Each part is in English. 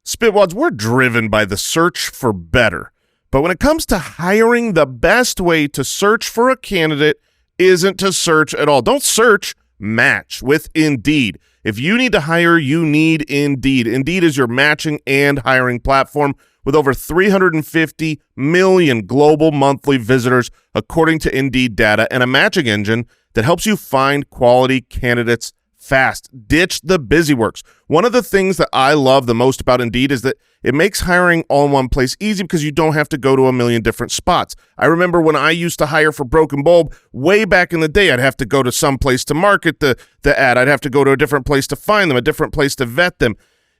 Spitwads, we're driven by the search for better. But when it comes to hiring, the best way to search for a candidate isn't to search at all. Don't search, match with Indeed. If you need to hire, you need Indeed. Indeed is your matching and hiring platform with over 350 million global monthly visitors, according to Indeed data, and a matching engine that helps you find quality candidates fast. Ditch the busyworks. One of the things that I love the most about Indeed is that it makes hiring all in one place easy because you don't have to go to a million different spots. I remember when I used to hire for Broken Bulb way back in the day, I'd have to go to some place to market the ad. I'd have to go to a different place to find them, a different place to vet them.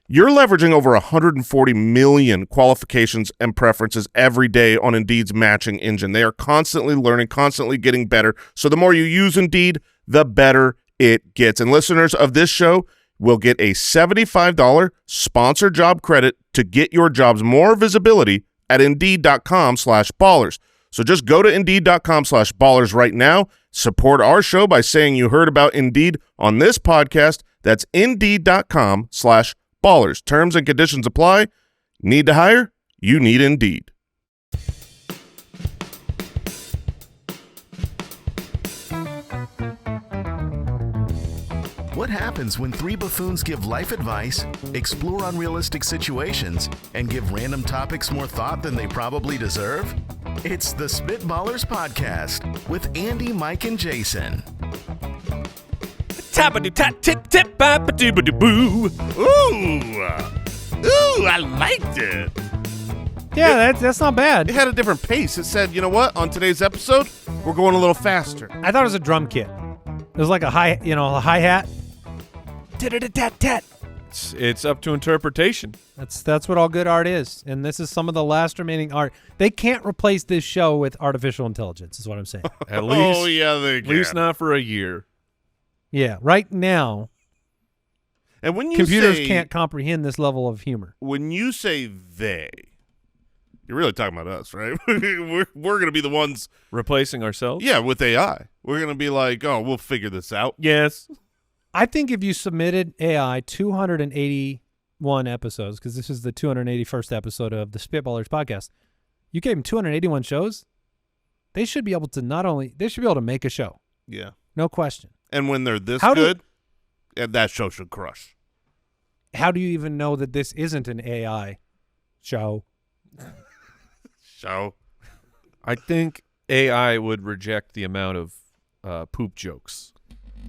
You're leveraging over 140 million qualifications and preferences every day on Indeed's matching engine. They are constantly learning, constantly getting better. So the more you use Indeed, the better it gets. And listeners of this show will get a $75 sponsored job credit to get your jobs more visibility at Indeed.com/ballers. So just go to Indeed.com/ballers right now. Support our show by saying you heard about Indeed on this podcast. That's Indeed.com/ballers. Terms and conditions apply. Need to hire? You need Indeed. What happens when three buffoons give life advice, explore unrealistic situations, and give random topics more thought than they probably deserve? It's the Spitballers Podcast with Andy, Mike, and Jason. Ooh, I liked it. Yeah, that's not bad. It had a different pace. It said, you know what? On today's episode, we're going a little faster. I thought it was a drum kit. It was like a hi-hat. Tat-tat-tat-tat. It's up to interpretation. That's what all good art is, and this is some of the last remaining art. They can't replace this show with artificial intelligence, is what I'm saying. At least, oh yeah, they can. At least not for a year. Yeah, right now, and when you computers can't comprehend this level of humor. When you say they, you're really talking about us, right? we're going to be the ones replacing ourselves. Yeah, with AI, we're going to be like, oh, we'll figure this out. Yes. I think if you submitted AI 281 episodes, because this is the 281st episode of the Spitballers podcast, you gave them 281 shows, they should be able to make a show. Yeah. No question. And when they're this good, that show should crush. How do you even know that this isn't an AI show? I think AI would reject the amount of poop jokes.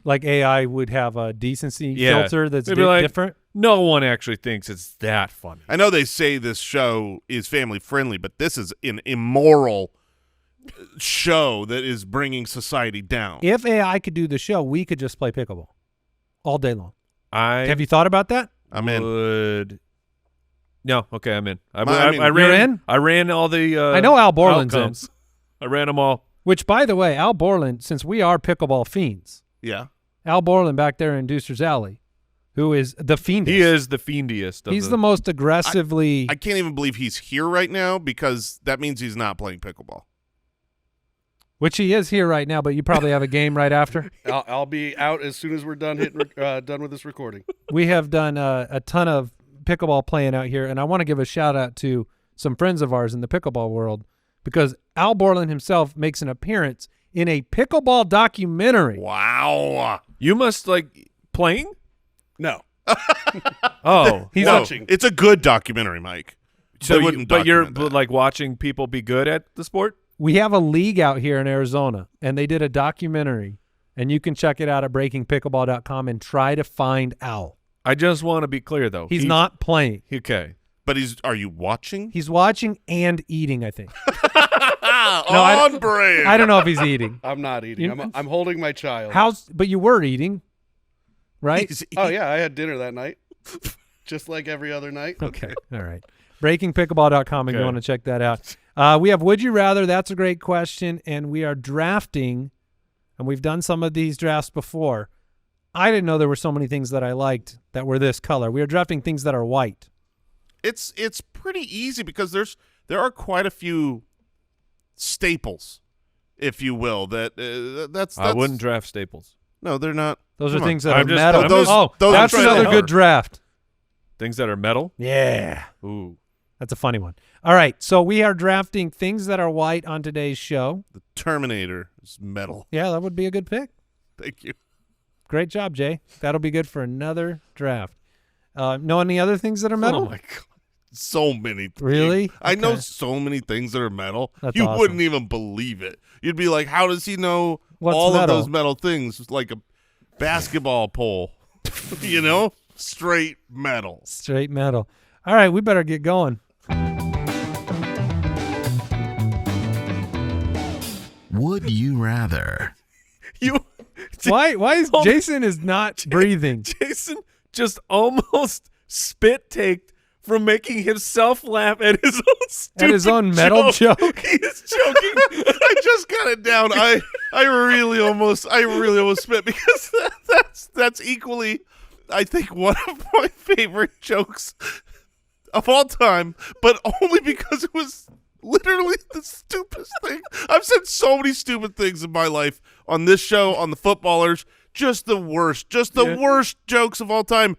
Like AI would have a decency filter that's different? No one actually thinks it's that funny. I know they say this show is family friendly, but this is an immoral show that is bringing society down. If AI could do the show, we could just play pickleball all day long. Have you thought about that? I'm in. No, okay, I'm in. I ran all the I know Al Borland's outcomes. in. I ran them all. Which, by the way, Al Borland, since we are pickleball fiends, yeah, Al Borland back there in Deucer's Alley, who is the fiendiest. He is the fiendiest. He's the most aggressively. I can't even believe he's here right now because that means he's not playing pickleball. Which he is here right now, but you probably have a game right after. I'll be out as soon as we're done done with this recording. We have done a ton of pickleball playing out here, and I want to give a shout out to some friends of ours in the pickleball world because Al Borland himself makes an appearance in a pickleball documentary. Wow. You must like playing? No. Oh. He's watching. It's a good documentary, Mike. So you're like watching people be good at the sport? We have a league out here in Arizona, and they did a documentary, and you can check it out at breakingpickleball.com and try to find Al. I just want to be clear, though. He's not playing. Okay. But are you watching? He's watching and eating, I think. On brand. I don't know if he's eating. I'm not eating. I'm holding my child. But you were eating, right? Oh, yeah. I had dinner that night, just like every other night. Okay. All right. Breakingpickleball.com if you want to check that out. We have Would You Rather. That's a great question. And we are drafting, and we've done some of these drafts before. I didn't know there were so many things that I liked that were this color. We are drafting things that are white. It's pretty easy because there are quite a few staples, if you will. That's I wouldn't draft staples. No, they're not. Those Come are on. those are things that are metal. those That's I'm another saying. good draft. Things that are metal? Yeah. Ooh. That's a funny one. All right, so we are drafting things that are white on today's show. The Terminator is metal. Yeah, that would be a good pick. Thank you. Great job, Jay. That'll be good for another draft. Know any other things that are metal? Oh, my God. So many things. Really? I know Okay. so many things that are metal. That's you awesome. wouldn't even believe it. You'd be like, how does he know What's all metal? of those metal things? Like a basketball pole. You know? Straight metal. Straight metal. All right, we better get going. Would you rather? You, Why is Hold- Jason is not breathing? Jason just almost spit taked from making himself laugh at his own stupid At his own metal joke? He is joking. I just got it down. I really almost spit because that's equally, I think, one of my favorite jokes of all time, but only because it was literally the stupidest thing. I've said so many stupid things in my life on this show, on the Footballers, just the worst jokes of all time.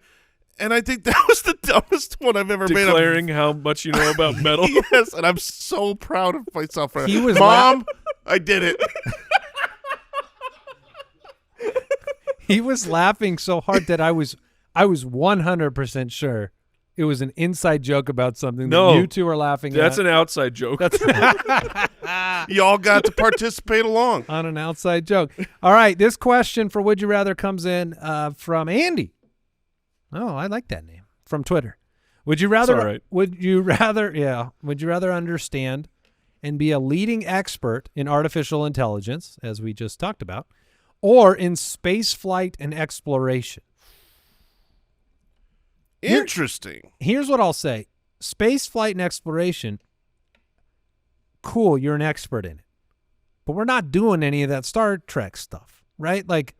And I think that was the dumbest one I've ever made. Declaring how much you know about metal. Yes, and I'm so proud of myself for that. He was Mom, I did it. He was laughing so hard that I was 100% sure it was an inside joke about something No. that you two are laughing That's at. an outside joke. That's Y'all got to participate along. on an outside joke. All right, this question for Would You Rather comes in from Andy. Oh, I like that name. From Twitter. Would you rather all right. would you rather understand and be a leading expert in artificial intelligence, as we just talked about, or in space flight and exploration? Interesting. Here's what I'll say. Space flight and exploration, cool, you're an expert in it. But we're not doing any of that Star Trek stuff, right? Like,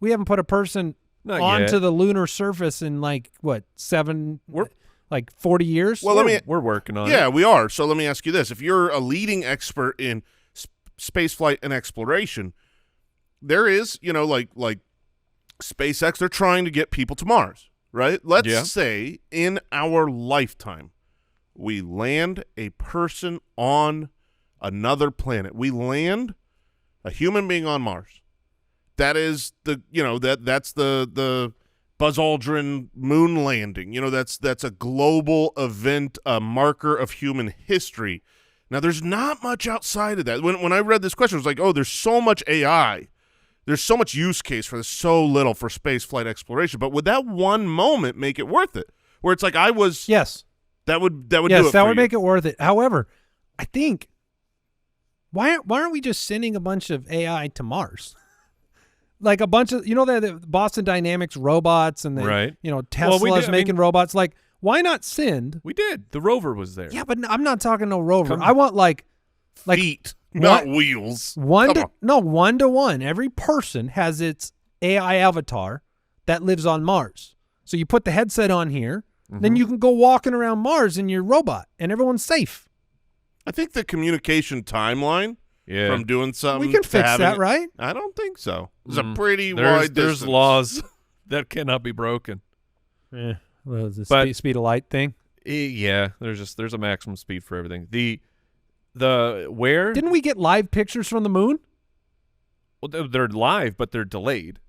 we haven't put a person Not onto yet. the lunar surface in, like, what, 40 years? Well, let me. We're working on it. Yeah, we are. So let me ask you this: if you're a leading expert in space flight and exploration, there is, like SpaceX, they're trying to get people to Mars, right? Let's Yeah. say in our lifetime, we land a person on another planet. We land a human being on Mars. That is that's the Buzz Aldrin moon landing. That's a global event, a marker of human history. Now, there's not much outside of that. When I read this question, I was like, oh, there's so much AI. There's so much use case for this, so little for space flight exploration. But would that one moment make it worth it? Where it's like Yes. that would do it Yes, that for would you. make it worth it. However, I think, why aren't we just sending a bunch of AI to Mars? Like a bunch of, the Boston Dynamics robots and Right. Tesla's Well, we did- I making mean- robots. Like, why not send? We did. The rover was there. Yeah, but I'm not talking no rover. Come- I want like Feet, not wheels. one Come to on. no 1-to-1. Every person has its AI avatar that lives on Mars. So you put the headset on here, then you can go walking around Mars in your robot, and everyone's safe. I think the communication timeline Yeah. from doing something. We can to fix having that, it- right? I don't think so. It's a Mm. pretty There's wide distance. laws that cannot be broken. Yeah, well, the But- speed of light thing. Yeah, there's a maximum speed for everything. The where Didn't we get live pictures from the moon? well, they're live, but they're delayed.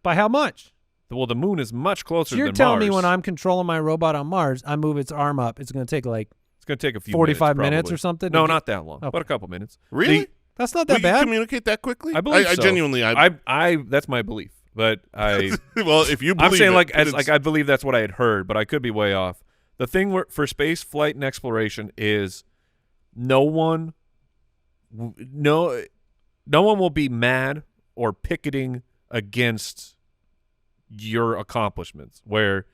By how much? Well, the moon is much closer So you're than telling me Mars. when I'm controlling my robot on Mars, I move its arm up, it's going to take like It's going to take a few 45 minutes, minutes probably. or something? No, to get- not that long, Okay. but a couple minutes. Really? That's not We that can bad. communicate that quickly? I believe I so. genuinely. I that's my belief, but I Well, if you believe I'm saying it, I believe that's what I had heard, but I could be way off. The thing for space flight and exploration is no one will be mad or picketing against your accomplishments. Where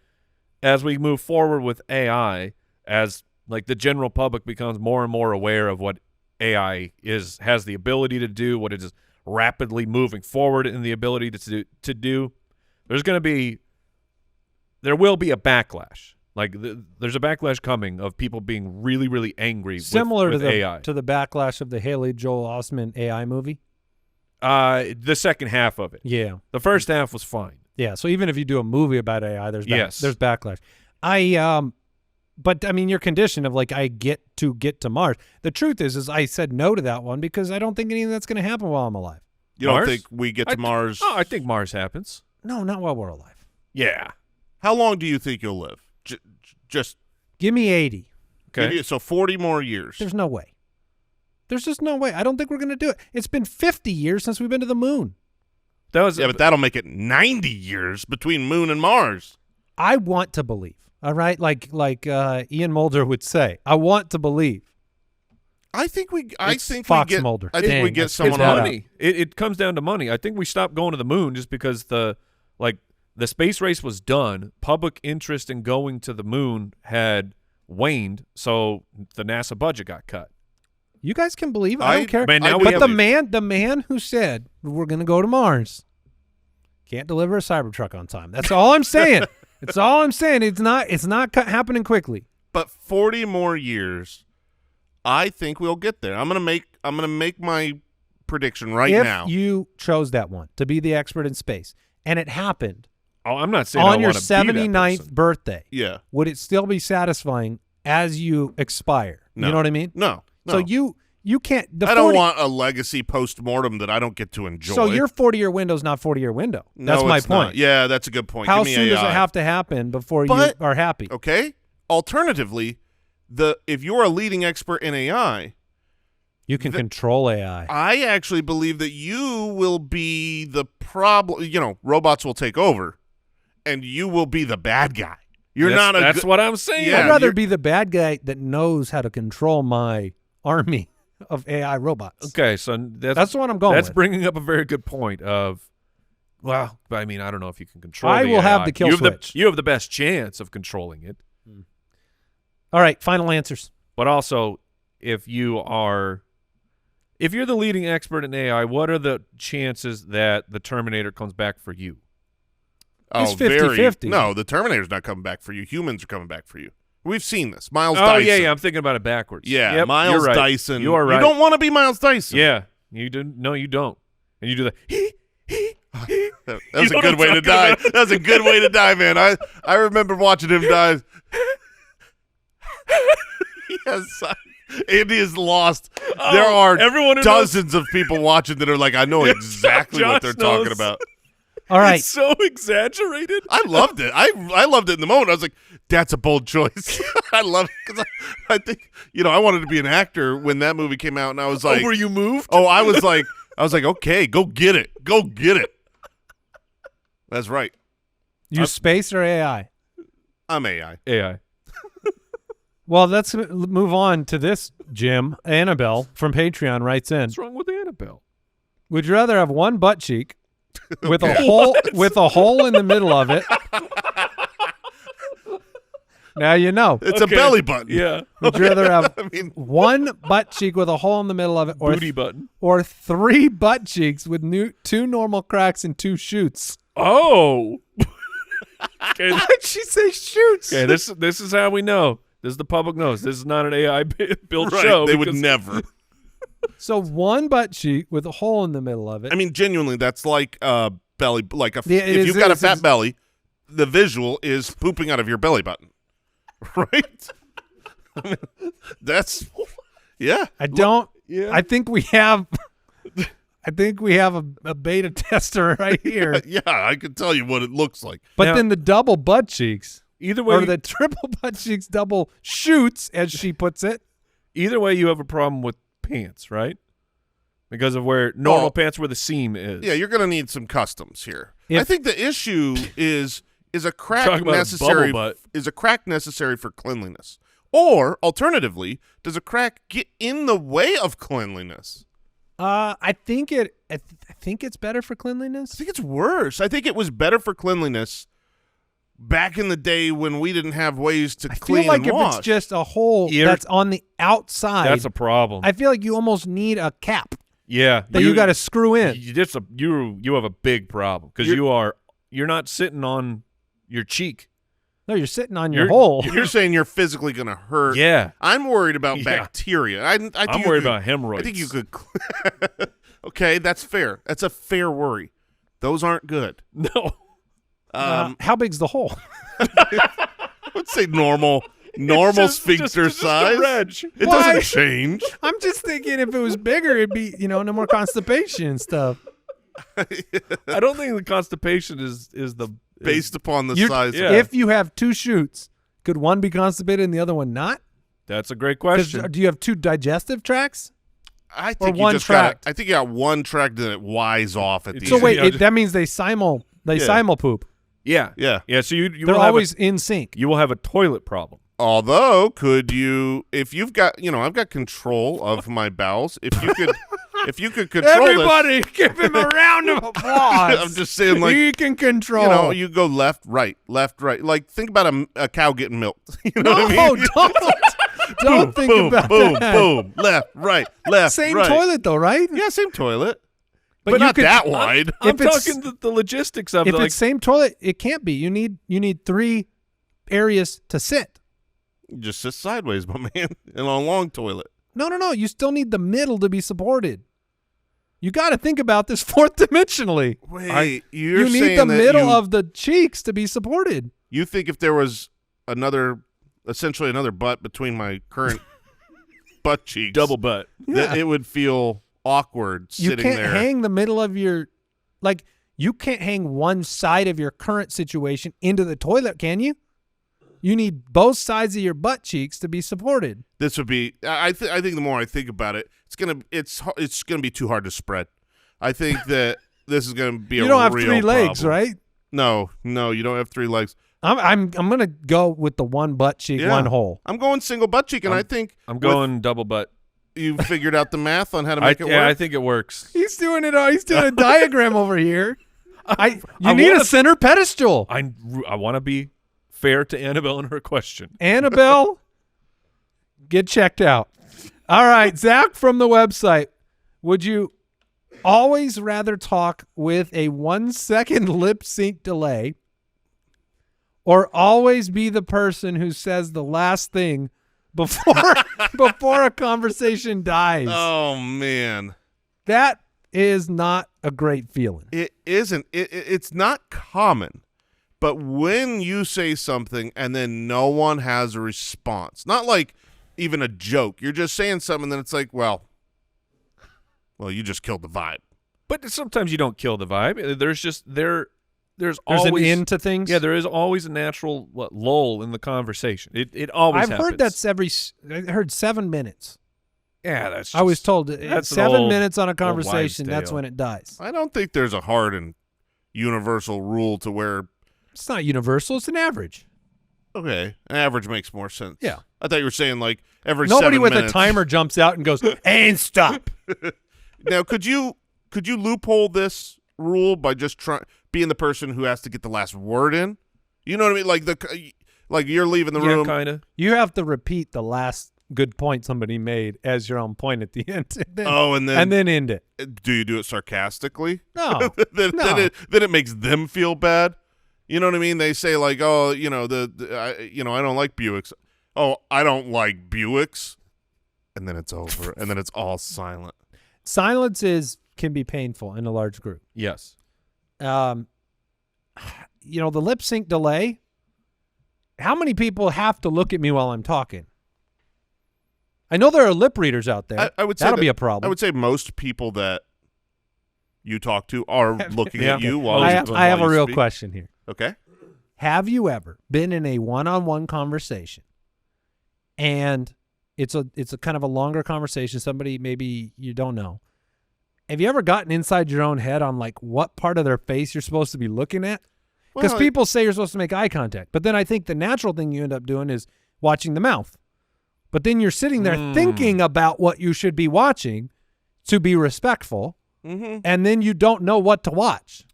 as we move forward with AI, as like the general public becomes more and more aware of what AI has the ability to do, what it is rapidly moving forward in the ability to do, there will be a backlash. Like there's a backlash coming of people being really, really angry Similar with to the AI. to the backlash of the Haley Joel Osment AI movie. The second half of it. Yeah. The first half was fine. Yeah, so even if you do a movie about AI, there's Yes. there's backlash. But I mean, your condition of like I get to Mars. The truth is I said no to that one because I don't think anything that's going to happen while I'm alive. You Mars? don't think we get to Mars? I think Mars happens. No, not while we're alive. Yeah. How long do you think you'll live? Just Give me 80. Okay. so 40 more years. There's no way. There's just no way. I don't think we're going to do it. It's been 50 years since we've been to the moon. That was But that'll make it 90 years between Moon and Mars. I want to believe. All right, like Ian Mulder would say, I want to believe. I think we Fox get Mulder. I think Dang, we get it's someone that on. out. money. It comes down to money. I think we stopped going to the moon just because the space race was done. Public interest in going to the moon had waned, so the NASA budget got cut. You guys can believe it. I don't care. Man, now but we have the man who said we're going to go to Mars can't deliver a Cybertruck on time. That's all I'm saying. That's all I'm saying. It's not happening quickly. But 40 more years, I think we'll get there. I'm gonna make my prediction right now. If you chose that one to be the expert in space, and it happened Oh, I'm not saying I on your wanna be that 79th person. birthday, Yeah. would it still be satisfying as you expire? No. You know what I mean? No. So you can't. I don't want a legacy post-mortem that I don't get to enjoy. So your 40-year window is not 40-year window. No, That's my it's not. point. Yeah, that's a good point. How Give me soon does it AI. have to happen before But- you are happy? Okay. Alternatively, if you're a leading expert in AI, You can control AI. I actually believe that you will be the problem. You know, robots will take over, and you will be the bad guy. That's what I'm saying. Yeah, I'd rather you're- be the bad guy that knows how to control my army of AI robots. Okay, so That's what I'm going That's with. bringing up a very good point of, well, I mean, I don't know if you can control I the will have AI. the kill you have switch. you have the best chance of controlling it. All right, final answers. But also, if you're the leading expert in AI, what are the chances that the Terminator comes back for you? It's very- 50-50. No, the Terminator's not coming back for you. Humans are coming back for you. We've seen this. Miles Oh, Dyson. yeah, I'm thinking about it backwards. Yeah, Yep, Miles you're right. Dyson. You are right. You don't want to be Miles Dyson. Yeah, you do. No, you don't. And you do the That was You a know good what way I'm to talking die. about. That was a good way to die, man. I remember watching him die. Yes, Andy is lost. There are everyone who dozens of people watching that are like, I know exactly what they're Josh knows. talking about. All right. It's so exaggerated. I loved it. I loved it in the moment. I was like, that's a bold choice. I love it because I think, I wanted to be an actor when that movie came out, and I was like, were you moved? I was like, okay, go get it. Go get it. That's right. You space or AI? I'm AI. AI. Well, let's move on to this, Jim. Annabelle from Patreon writes in. What's wrong with Annabelle? Would you rather have one butt cheek with a hole in the middle of it? Now you know. It's a belly button. Yeah. Would you rather have I mean, one butt cheek with a hole in the middle of it, or Booty button. or three butt cheeks with two normal cracks and two shoots? Oh. Okay. Why'd she say shoots? Okay. This is how we know. This is the public knows. This is not an AI built right, show. they would because- never. So one butt cheek with a hole in the middle of it. I mean, genuinely, that's like belly. Like Yeah, it if is- you've got a it's- fat belly, the visual is pooping out of your belly button, right? I mean, that's yeah. I don't. Yeah. I think we have. I think we have a beta tester right here. Yeah, I can tell you what it looks like. But Now- then the double butt cheeks, Either way, or the triple butt cheeks, double shoots, as she puts it. either way, you have a problem with pants, right? Because of where normal Well, pants where the seam is. Yeah, you're gonna need some customs here. If- I think the issue is a crack Talking about a necessary bubble butt. is a crack necessary for cleanliness, or alternatively, does a crack get in the way of cleanliness? I think it. I think it's better for cleanliness. I think it's worse. I think it was better for cleanliness back in the day when we didn't have ways to I clean feel like and if wash. it's just a hole that's on the outside, That's a problem. I feel like you almost need a cap yeah. that you got to screw in. You have a big problem because you're not sitting on your cheek. No, you're sitting on your You're- hole. You're saying you're physically going to hurt. Yeah. I'm worried about Yeah. bacteria. I think I'm you worried could- about hemorrhoids. I think you could. Okay, that's fair. That's a fair worry. Those aren't good. No. How big's the hole? would say normal sphincter size. It Why? doesn't change. I'm just thinking if it was bigger, it'd be, no more constipation and stuff. I don't think the constipation is the Based upon the You- size. yeah. If you have two chutes, could one be constipated and the other one not? That's a great 'Cause question. do you have two digestive tracts? I Or think you one just tract. I think you got one tract that it wise off at the So end. wait, Yeah, that means they simul poop. Yeah. Yeah. Yeah. So you They're will always in sync. you will have a toilet problem. Although, could you, if you've got, I've got control of my bowels. If you could control Everybody, give him a round of applause. I'm just saying, like, he can control. this, you go left, right. Like, think about a cow getting milked. You know no, what I mean? don't think boom, about boom, that. boom, left, right, left, Same right. toilet though, right? Yeah, same toilet, But but you not could- that wide. I'm If it's- talking the logistics of If it. Like, it's same toilet, it can't be. You need 3 areas to sit. You just sit sideways, my man, in a long toilet. No. You still need the middle to be supported. You got to think about this fourth dimensionally. Wait, you're You need saying the that middle of the cheeks to be supported. You think if there was essentially another butt between my current butt cheeks, double butt. that it would feel awkward You sitting can't there. hang the middle of your, like, you can't hang one side of your current situation into the toilet, can you? You need both sides of your butt cheeks to be supported. This would be. I think the more I think about it, it's gonna be too hard to spread. I think that this is gonna be. You a don't have real 3 legs, problem. right? No, you don't have 3 legs. I'm gonna go with the one butt cheek, Yeah. one hole. I'm going single butt cheek, and I think I'm going double butt. You figured out the math on how to make it work. Yeah, I think it works. He's doing it. He's doing a diagram over here. You I need wanna- a center pedestal. I want to be fair to Annabelle and her question. Annabelle, get checked out. All right, Zach from the website. Would you always rather talk with a 1-second lip sync delay, or always be the person who says the last thing before a conversation dies? Oh man, That is not a great feeling. it isn't. It's not common. But when you say something and then no one has a response, not like even a joke, you're just saying something and then it's like, well, you just killed the vibe. But sometimes you don't kill the vibe. There's There's always an end to things. Yeah, there is always a natural lull in the conversation. It always I've happens. heard that's I heard 7 minutes. Yeah, that's. I was just- told that's an 7 old- minutes on a old conversation. wives' That's tale. when it dies. I don't think there's a hard and universal rule to where, It's not universal. It's an average. okay, an average makes more sense. Yeah. I thought you were saying like every Nobody 7 with minutes. a timer jumps out and goes, and stop. Now, could you loophole this rule by just being the person who has to get the last word in? You know what I mean? Like you're leaving the room. kind of. You have to repeat the last good point somebody made as your own point at the end. And then end it. Do you do it sarcastically? No. then No. it makes them feel bad. You know what I mean? They say like, oh, I don't like Buicks. Oh, I don't like Buicks. And then it's over. And then it's all silent. Silence can be painful in a large group. Yes. The lip sync delay. How many people have to look at me while I'm talking? I know there are lip readers out there. I would say that'll that- be a problem. I would say most people that you talk to are looking Yeah. at you while I you have a real speak. question here. Okay. Have you ever been in a one-on-one conversation, and it's a kind of a longer conversation, somebody maybe you don't know? Have you ever gotten inside your own head on like what part of their face you're supposed to be looking at? Because Well, people say you're supposed to make eye contact, but then I think the natural thing you end up doing is watching the mouth. But then you're sitting there thinking about what you should be watching to be respectful, and then you don't know what to watch.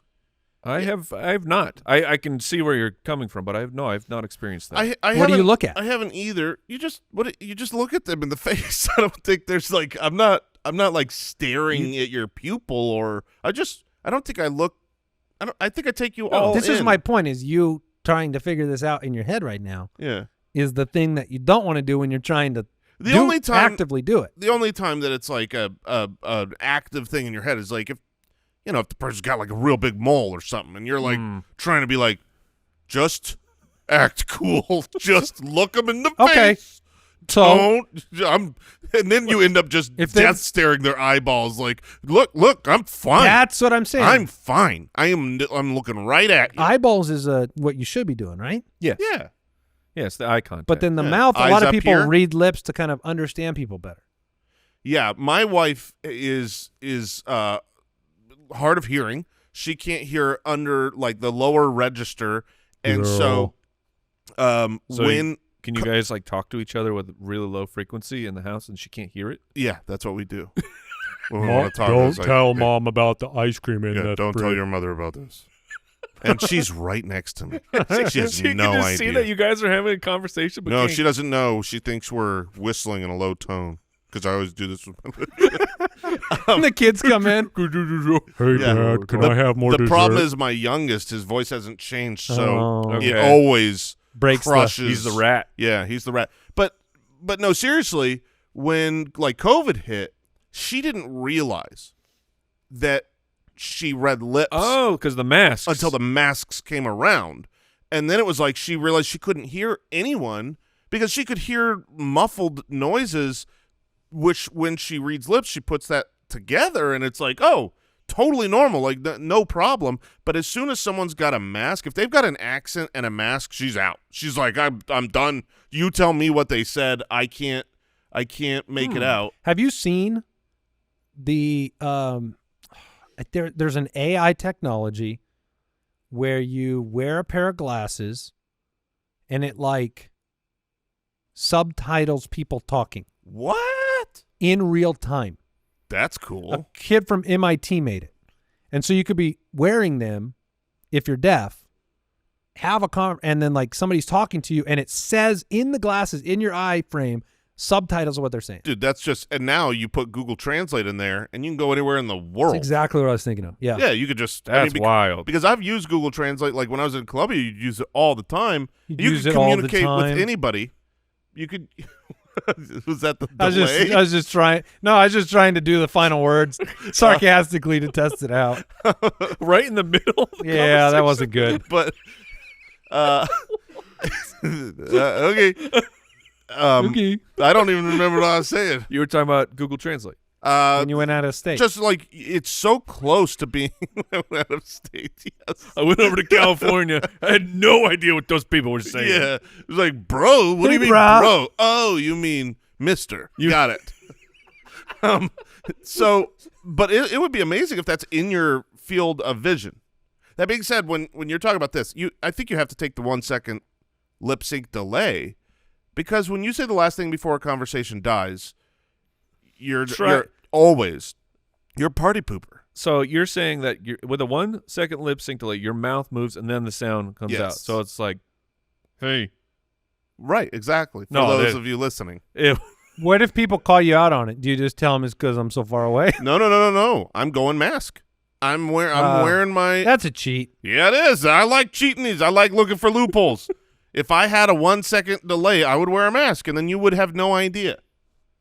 I have not. I can see where you're coming from, but I've not experienced that. I What do you haven't- look at? I haven't either. You just look at them in the face. I don't think there's like I'm not like staring at your pupil, or I don't think I look. I think I take you all. This is in. my point: is you trying to figure this out in your head right now Yeah. is the thing that you don't want to do when you're trying to actively do it. The only time that it's like an active thing in your head is like if the person's got like a real big mole or something, and you're like trying to be like, just act cool. Just look them in the Okay. face. So And then you end up just If they- death staring their eyeballs like, look, I'm fine. that's what I'm saying. I'm fine. I'm looking right at you. Eyeballs is what you should be doing, right? Yes. Yeah. Yes, the eye contact. But then the Yeah. mouth, a Eyes lot of up people here. read lips to kind of understand people better. Yeah, my wife is hard of hearing. She can't hear under like the lower register, and so So when can you guys like talk to each other with really low frequency in the house and she can't hear it? yeah, that's what we do. When we wanna talk, it's like, yeah, Mom about the ice cream in yeah, don't tell your mother about this. And she's right next to me. She has she no can just idea. see that you guys are having a conversation. But No, can't- she doesn't know. She thinks we're whistling in a low tone because I always do this. And the kids come in. Hey, Dad, can I have more The dessert? problem is my youngest, his voice hasn't changed, so Oh. it Okay. always Breaks the- crushes. he's the rat. Yeah, he's the rat. But no, seriously, when like COVID hit, she didn't realize that she read lips Oh, because the masks. until the masks came around. And then it was like she realized she couldn't hear anyone because she could hear muffled noises, which when she reads lips, she puts that together and it's like, oh, totally normal, like no problem. But as soon as someone's got a mask, if they've got an accent and a mask, she's out. She's like, I'm done. You tell me what they said. I can't make it out. Have you seen the there's an AI technology where you wear a pair of glasses and it like subtitles people talking What? in real time. That's A cool. kid from MIT made it. And so you could be wearing them if you're deaf, have a and then like somebody's talking to you and it says in the glasses, in your eye frame, subtitles of what they're saying. Dude, that's just, and now you put Google Translate in there and you can go anywhere in the world. That's exactly what I was thinking of. Yeah. Yeah, you could just. That's wild. Because I've used Google Translate, like when I was in Columbia, you'd use it all the time. You'd You use could it all the communicate time. with anybody. You could. Was that the I was delay? just trying. No, I was just trying to do the final words sarcastically to test it out. Right in the middle. Of the Yeah, that conversation. wasn't good. But, okay. Okay. I don't even remember what I was saying. You were talking about Google Translate. When you went out of state. Just like it's so close to being out of state. Yes. I went over to California. I had no idea what those people were saying. Yeah. It was like, bro, what do you Hey, mean, bro. bro? Oh, you mean mister. You got it. So, but it would be amazing if that's in your field of vision. That being said, when you're talking about this, I think you have to take the 1 second lip sync delay because when you say the last thing before a conversation dies, you're always you're a party pooper. So you're saying that with a 1 second lip sync delay, your mouth moves and then the sound comes out. Yes. So it's like, hey. Right, exactly. For No, those that- of you listening. What if people call you out on it? Do you just tell them it's because I'm so far away? No. I'm going mask. I'm wearing my. That's a cheat. Yeah, it is. I like cheating these. I like looking for loopholes. If I had a 1 second delay, I would wear a mask, and then you would have no idea.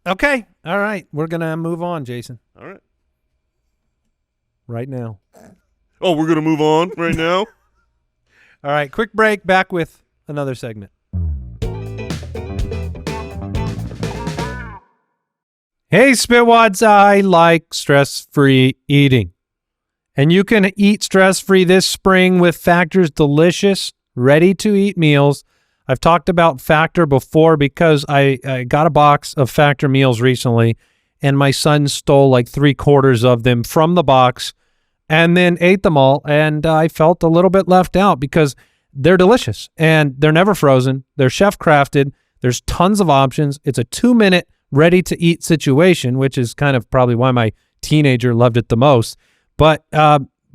Okay. All right. We're going to move on, Jason, All right. right now. Oh, we're gonna move on right now. All right. Quick break. Back with another segment. Hey, Spitwads. I like stress-free eating. And you can eat stress-free this spring with Factor's delicious, ready-to-eat meals. I've talked about Factor before because I got a box of Factor meals recently, and my son stole like 3/4 of them from the box and then ate them all, and I felt a little bit left out because they're delicious, and they're never frozen. They're chef-crafted. There's tons of options. It's a 2-minute ready-to-eat situation, which is kind of probably why my teenager loved it the most. But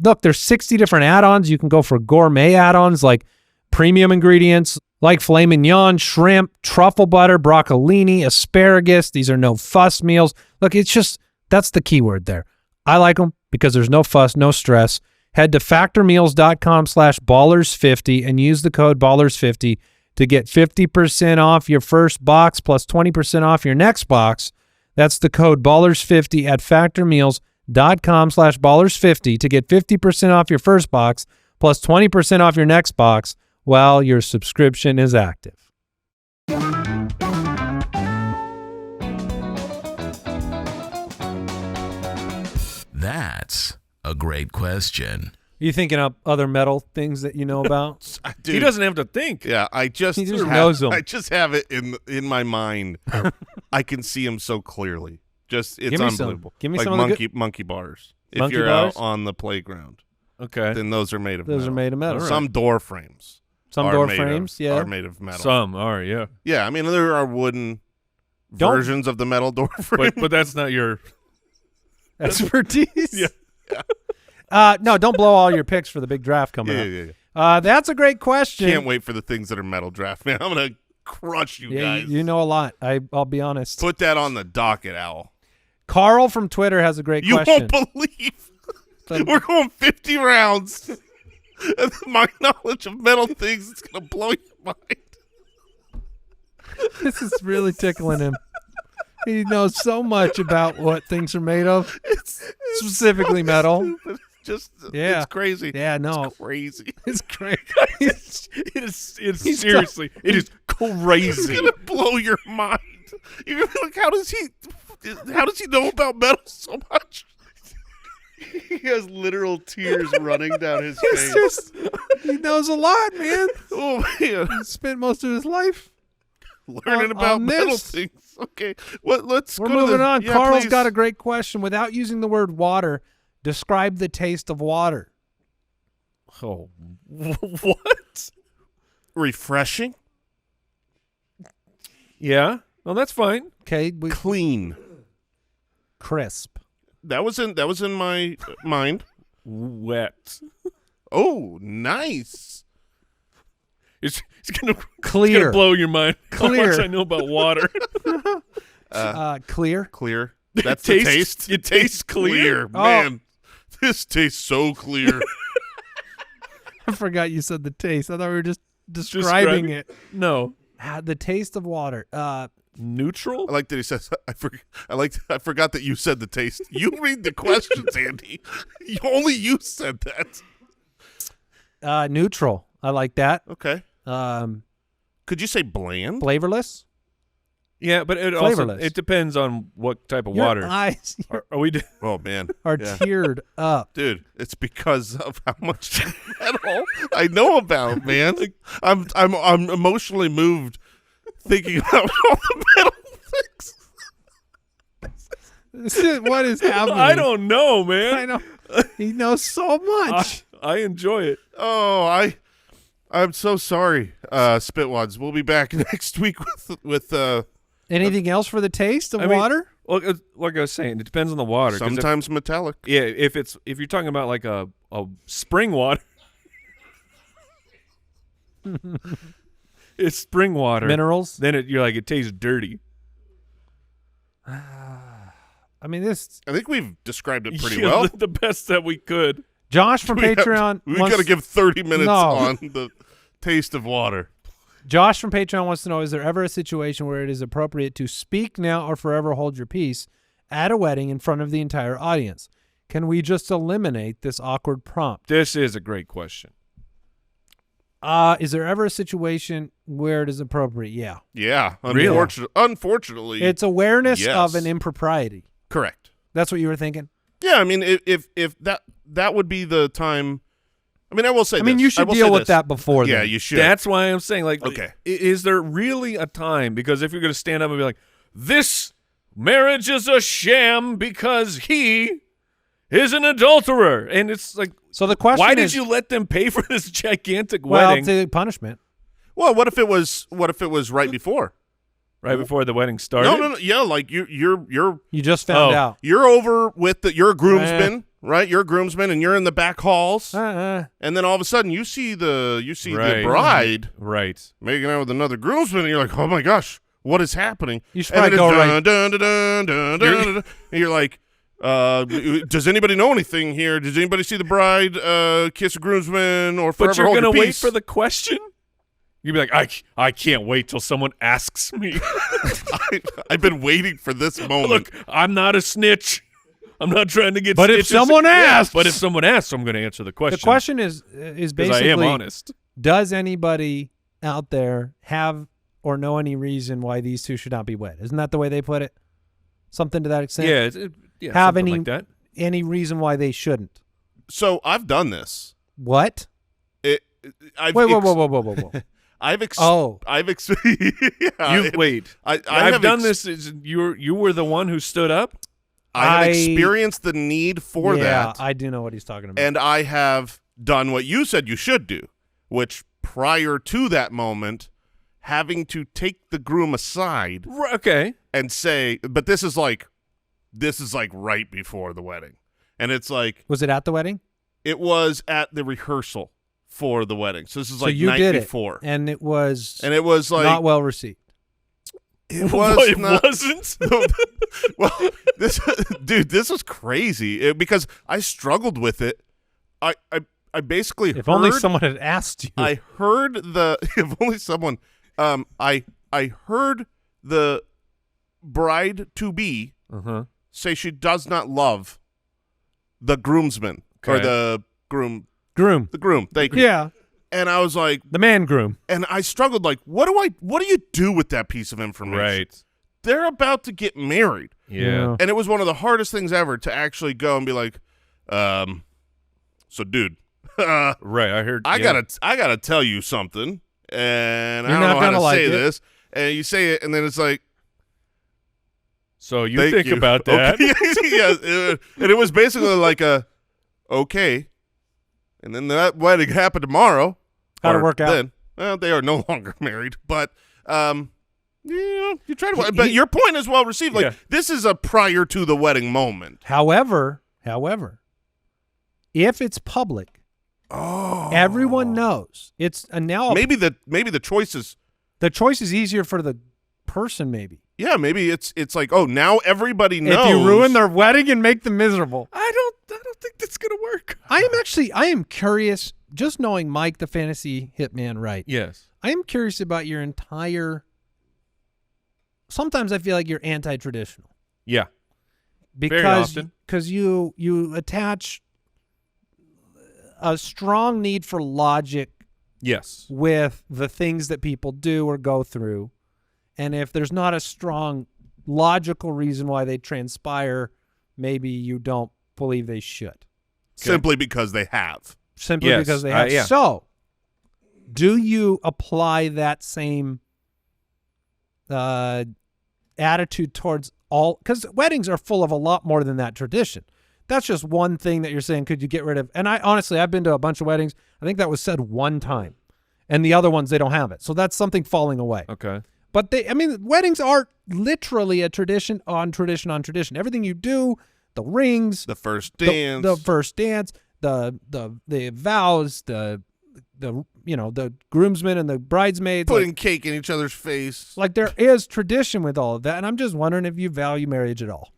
look, there's 60 different add-ons. You can go for gourmet add-ons like premium ingredients like filet mignon, shrimp, truffle butter, broccolini, asparagus. These are no-fuss meals. Look, it's just, that's the key word there. I like them because there's no fuss, no stress. Head to factormeals.com/ballers50 and use the code ballers50 to get 50% off your first box plus 20% off your next box. That's the code ballers50 at factormeals.com/ballers50 to get 50% off your first box plus 20% off your next box while your subscription is active. That's a great question. Are you thinking of other metal things that you know about? Dude, He doesn't have to think. Yeah, I just He just knows them. I just have it in my mind. I can see him so clearly. It's Give me some. unbelievable. Give me like some of the monkey bars. If Monkey you're bars? out on the playground, Okay. then those are made of Those metal. are made of metal. Some door frames. Some are door made frames, of, yeah. are made of metal. Some are, yeah. Yeah, I mean there are wooden Don't- versions of the metal door frame. But that's not your. Expertise. Yeah. No, don't blow all your picks for the big draft coming yeah. up. That's a great question. Can't wait for the things that are metal draft, man. I'm gonna crush you Yeah, guys. you know a lot. I'll be honest. Put that on the docket, Owl. Carl from Twitter has a great You question. won't believe we're going 50 rounds. And my knowledge of metal things is gonna blow your mind. This is really tickling him. He knows so much about what things are made of, It's specifically so metal. stupid. Just Yeah. it's crazy. Yeah, no, It's crazy. it's great. It's seriously, it is crazy. It's gonna blow your mind. You're gonna be like, how does he know about metal so much? He has literal tears running down his It's face. just he knows a lot, man. Oh man, He spent most of his life. learning On about metal this. things. Okay, let's We're go to moving the, on. Yeah, Carl's please. got a great question. Without using the word water, describe the taste of water. Oh, what? refreshing, Yeah. Well, that's fine. Okay, clean. crisp. That was in my mind. Wet. Oh, nice. It's gonna Clear. blow your mind. How Clear. much I know about water. Clear. Clear. That's the taste. It tastes clear. Oh. Man. This tastes so clear. I forgot you said the taste. I thought we were just describing it. No. The taste of water. Neutral. I like that he says. I forgot that you said the taste. You read the questions, Andy. Only you said that. Neutral. I like that. Okay. Could you say bland? Flavorless. Yeah, but it also Flavorless. it depends on what type of Your water. eyes Are we? Oh man, are Yeah. teared up. dude, it's because of how much metal I know about, man. I'm emotionally moved thinking about all the metal things. What is happening? I don't know, man. I know. He knows so much. I enjoy it. Oh, I'm so sorry, Spitwads. We'll be back next week with Anything else for the taste of I mean, water? Well, like I was saying, it depends on the water. 'cause sometimes metallic. if you're talking about like a spring water, it's spring water. Minerals. Then it tastes dirty. I mean, this I think we've described it pretty Yeah, well. the best that we could. Josh from Patreon. We wants- got to give 30 minutes No. on the taste of water. Josh from Patreon wants to know: is there ever a situation where it is appropriate to speak now or forever hold your peace at a wedding in front of the entire audience? Can we just eliminate this awkward prompt? This is a great question. Is there ever a situation where it is appropriate? Yeah. Yeah, Really? unfortunately, It's awareness Yes. of an impropriety. correct. That's what you were thinking? Yeah, I mean, if that would be the time. I mean, I will say. I mean, this. you I should will deal say with this. that before Yeah, then. you should. That's why I'm saying, like, Okay. is there really a time? Because if you're going to stand up and be like, this marriage is a sham because he is an adulterer. And it's like, So the question why is, did you let them pay for this gigantic well, wedding it's a punishment. Well, what if it was right before? right before the wedding started? No. Yeah, like you're You just found Oh. out. you're over with you're a groomsman, right? You're a groomsman, and you're in the back halls, and then all of a sudden you see the Right. bride Right. making out with another groomsman, and you're like, oh my gosh, what is happening? You should And then probably it's go right. dun, dun, dun, dun, dun, dun, and you're like, does anybody know anything here? Does anybody see the bride kiss a groomsman or forever But you're hold going to your wait peace? for the question? You'd be like, I can't wait till someone asks me. I've been waiting for this moment. Look, I'm not a snitch. I'm not trying to get But if stitches. someone asks- But if someone asks, I'm going to answer the question. The question is because basically, I am honest. Does anybody out there have or know any reason why these two should not be wed? Isn't that the way they put it? Something to that extent? Yeah, have something any like that. any reason why they shouldn't? So I've done this. What? I've Whoa. I've ex- Oh. I've ex- Wait. I've done this. You were the one who stood up? I have experienced the need for that. Yeah, I do know what he's talking about. And I have done what you said you should do, which prior to that moment, having to take the groom aside Okay. and say, but this is like right before the wedding. And it's like, was it at the wedding? it was at the rehearsal for the wedding. So this is So like you night did before. And it was like not well received. it was It not, wasn't. well, this was crazy because I struggled with it. I basically If heard, only someone had asked you. I heard the if only someone I heard the bride to be say she does not love the groomsman or Okay. the groom. groom. The groom. Thank you. Yeah, And I was like, the man groom. and I struggled like, what do you do with that piece of information? Right. They're about to get married. Yeah. And it was one of the hardest things ever to actually go and be like, so dude, Right. I heard. I gotta tell you something, and You're I not don't know how gonna to like say it. this. And you say it, and then it's like, So you thank think you. about that. Okay. Yeah, and it was basically like a, okay. And then that wedding happened tomorrow. How'd it Or work out? Then, well, they are no longer married, but you try to. But your point is well received. Like this is a prior to the wedding moment. However, if it's public, everyone knows it's now. Maybe the choice is. The choice is easier for the person. Maybe Yeah, maybe it's like, oh, now everybody knows. if you ruin their wedding and make them miserable. I don't think that's gonna work. I am curious. Just knowing Mike, the fantasy hitman, right? Yes. I am curious about your entire. Sometimes I feel like you're anti-traditional Yeah. because often. you attach a strong need for logic Yes. with the things that people do or go through, and if there's not a strong logical reason why they transpire, maybe you don't believe they should. simply because they have. Simply Yes, because they have. yeah. So, do you apply that same attitude towards all? Because weddings are full of a lot more than that tradition. That's just one thing that you're saying. Could you get rid of? And I've been to a bunch of weddings. I think that was said one time, and the other ones they don't have it. So that's something falling away. Okay. But weddings are literally a tradition on tradition on tradition. Everything you do, the rings, The first dance. the first dance, the vows, the groomsmen and the bridesmaids, putting cake in each other's face. like there is tradition with all of that, and I'm just wondering if you value marriage at all.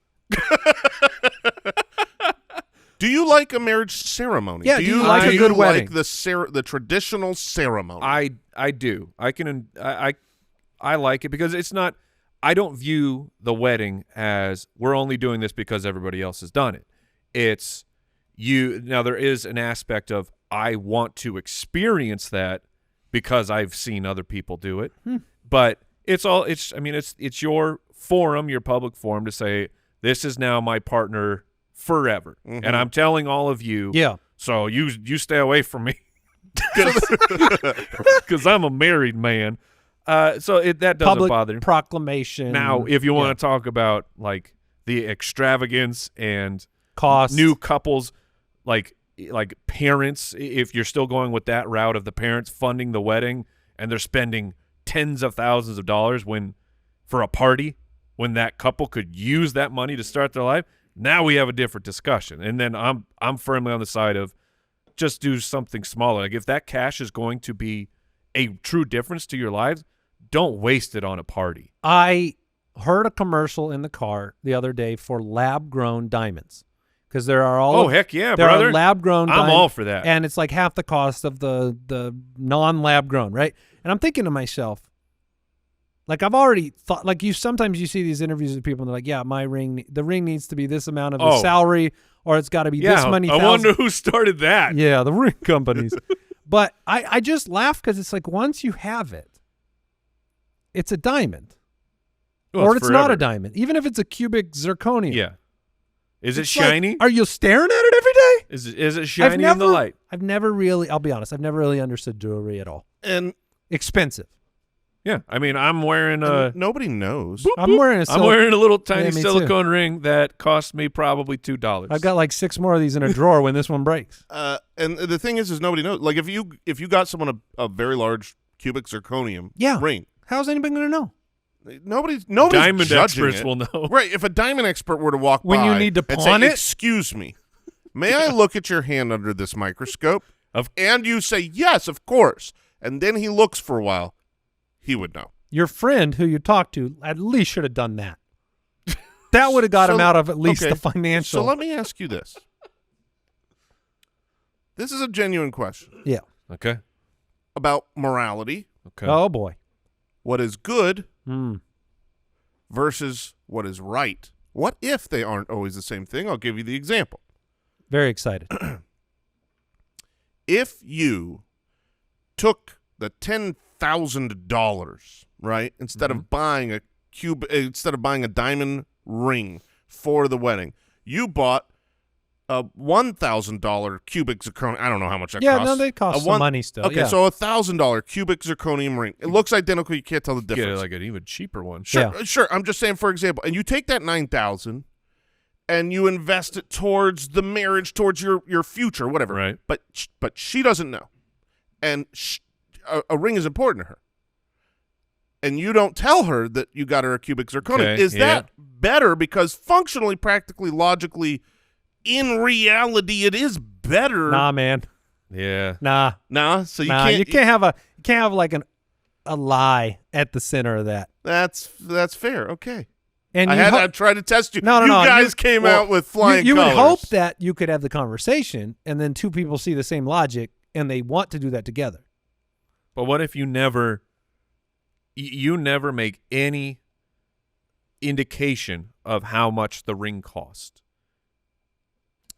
Do you like a marriage ceremony? Yeah, Do do you you like a good wedding? Like the traditional ceremony? I do. I like it because it's not. I don't view the wedding as we're only doing this because everybody else has done it. It's you. Now there is an aspect of I want to experience that because I've seen other people do it. But it's your forum, your public forum to say this is now my partner forever, and I'm telling all of you. Yeah. So you stay away from me because I'm a married man. So that doesn't Public bother me. proclamation. Now, if you want to talk about like the extravagance and cost, new couples, like parents, if you're still going with that route of the parents funding the wedding and they're spending tens of thousands of dollars for a party when that couple could use that money to start their life, now we have a different discussion. And then I'm firmly on the side of just do something smaller. Like if that cash is going to be a true difference to your lives, don't waste it on a party. I heard a commercial in the car the other day for lab-grown diamonds because there are all. Oh, heck yeah, there brother. are lab-grown. I'm all for that. and it's like half the cost of the non-lab-grown, right? And I'm thinking to myself, like I've already thought, like sometimes you see these interviews with people and they're like, yeah, the ring needs to be this amount of the salary, or it's got to be this many. I wonder who started that. Yeah, the ring companies. But I just laugh because it's like once you have it, it's a diamond. Well, or it's not forever. a diamond. Even if it's a cubic zirconium. Yeah. Is it It's like, shiny? are you staring at it every day? Is it shiny in the light? I've never really, I'll be honest, I've never really understood jewelry at all. And Expensive. Yeah. I mean, I'm wearing a nobody knows. I'm wearing a I'm wearing a little tiny Yeah, me too. silicone ring that cost me probably $2. I've got like 6 more of these in a drawer when this one breaks. And the thing is nobody knows. Like if you got someone a very large cubic zirconium ring, How's anybody going to know? nobody's Diamond judging experts it. will know. Right. If a diamond expert were to walk When by you need to and pawn say, it? "Excuse me, may I look at your hand under this microscope?" Of- and you say, "Yes, of course." And then he looks for a while, he would know. Your friend who you talked to at least should have done that. That would have got him out of at least the financial. So let me ask you this. This is a genuine question Yeah. Okay. about morality, Okay. Oh, boy. what is good Mm. versus what is right. What if they aren't always the same thing? I'll give you the example. Very excited. If you took the $10,000, right, instead of buying a diamond ring for the wedding, you bought a $1,000 cubic zirconium. I don't know how much that costs. No, they cost some money still. Okay, yeah. so a $1,000 cubic zirconium ring. It looks identical. You can't tell the Get difference. like an even cheaper one. Sure. I'm just saying, for example, and you take that $9,000 and you invest it towards the marriage, towards your future, whatever. Right. But she doesn't know, and a ring is important to her, and you don't tell her that you got her a cubic zirconium. Okay, Is that better? Because functionally, practically, logically, in reality, it is better. Nah, man. Yeah. Nah. So you Nah, can't. you can't have like a lie at the center of that. That's fair. Okay. And I tried to test you. No. You guys came out with flying You would colors. hope that you could have the conversation, and then two people see the same logic, and they want to do that together. But what if you never make any indication of how much the ring cost?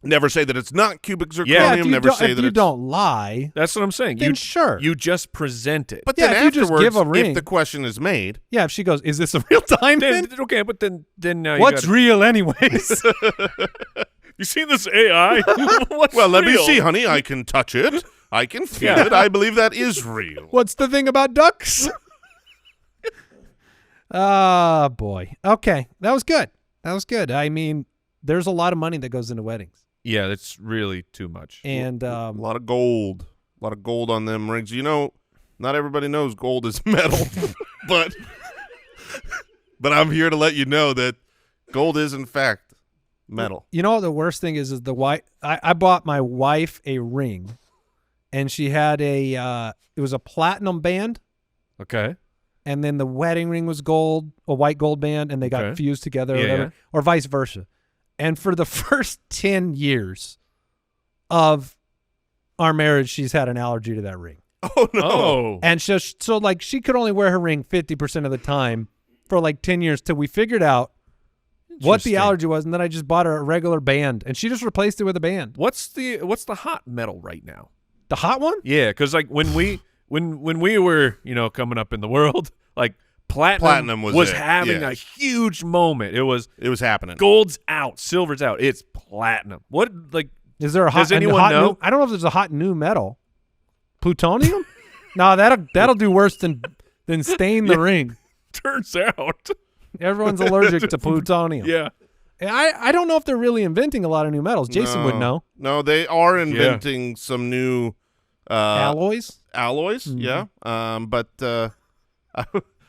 Never say that it's not cubic zirconium. Yeah, if you never don't- say if that you it's don't lie. That's what I'm saying. Then sure. You just present it. But Yeah, then if you just afterwards, give a ring- if the question is made, Yeah, if she goes, "Is this a real diamond? Okay, but then now What's you gotta, real, anyways?" You seen this AI? What's well, let me real? see, honey. I can touch it. I can feel Yeah. it. I believe that is real. What's the thing about ducks? Ah, boy. Okay, that was good. I mean, there's a lot of money that goes into weddings, Yeah, that's really too much. and A lot of gold. A lot of gold on them rings. You know, not everybody knows gold is metal, but I'm here to let you know that gold is, in fact, metal. you know what the worst thing is the wife. I bought my wife a ring, and she had it was a platinum band, Okay. and then the wedding ring was gold, a white gold band, and they got Okay. fused together or Yeah, whatever, yeah. or vice versa. And for the first 10 years of our marriage, she's had an allergy to that ring. Oh, no. Oh. And so like she could only wear her ring 50% of the time for like 10 years till we figured out what the Interesting. allergy was, and then I just bought her a regular band, and she just replaced it with a band. What's the hot metal right now? The hot one? Yeah, because like when we were coming up in the world, like platinum was it, having yeah. a huge moment. It was happening. gold's out, silver's out. It's platinum. What like Is there a hot? Does anyone hot know? New, I don't know if there's a hot new metal. Plutonium? No, that'll do worse than stain the ring. turns out? Everyone's allergic to plutonium. Yeah. I don't know if they're really inventing a lot of new metals. Jason would know. No, they are inventing some new Alloys? alloys. Mhm. Yeah. But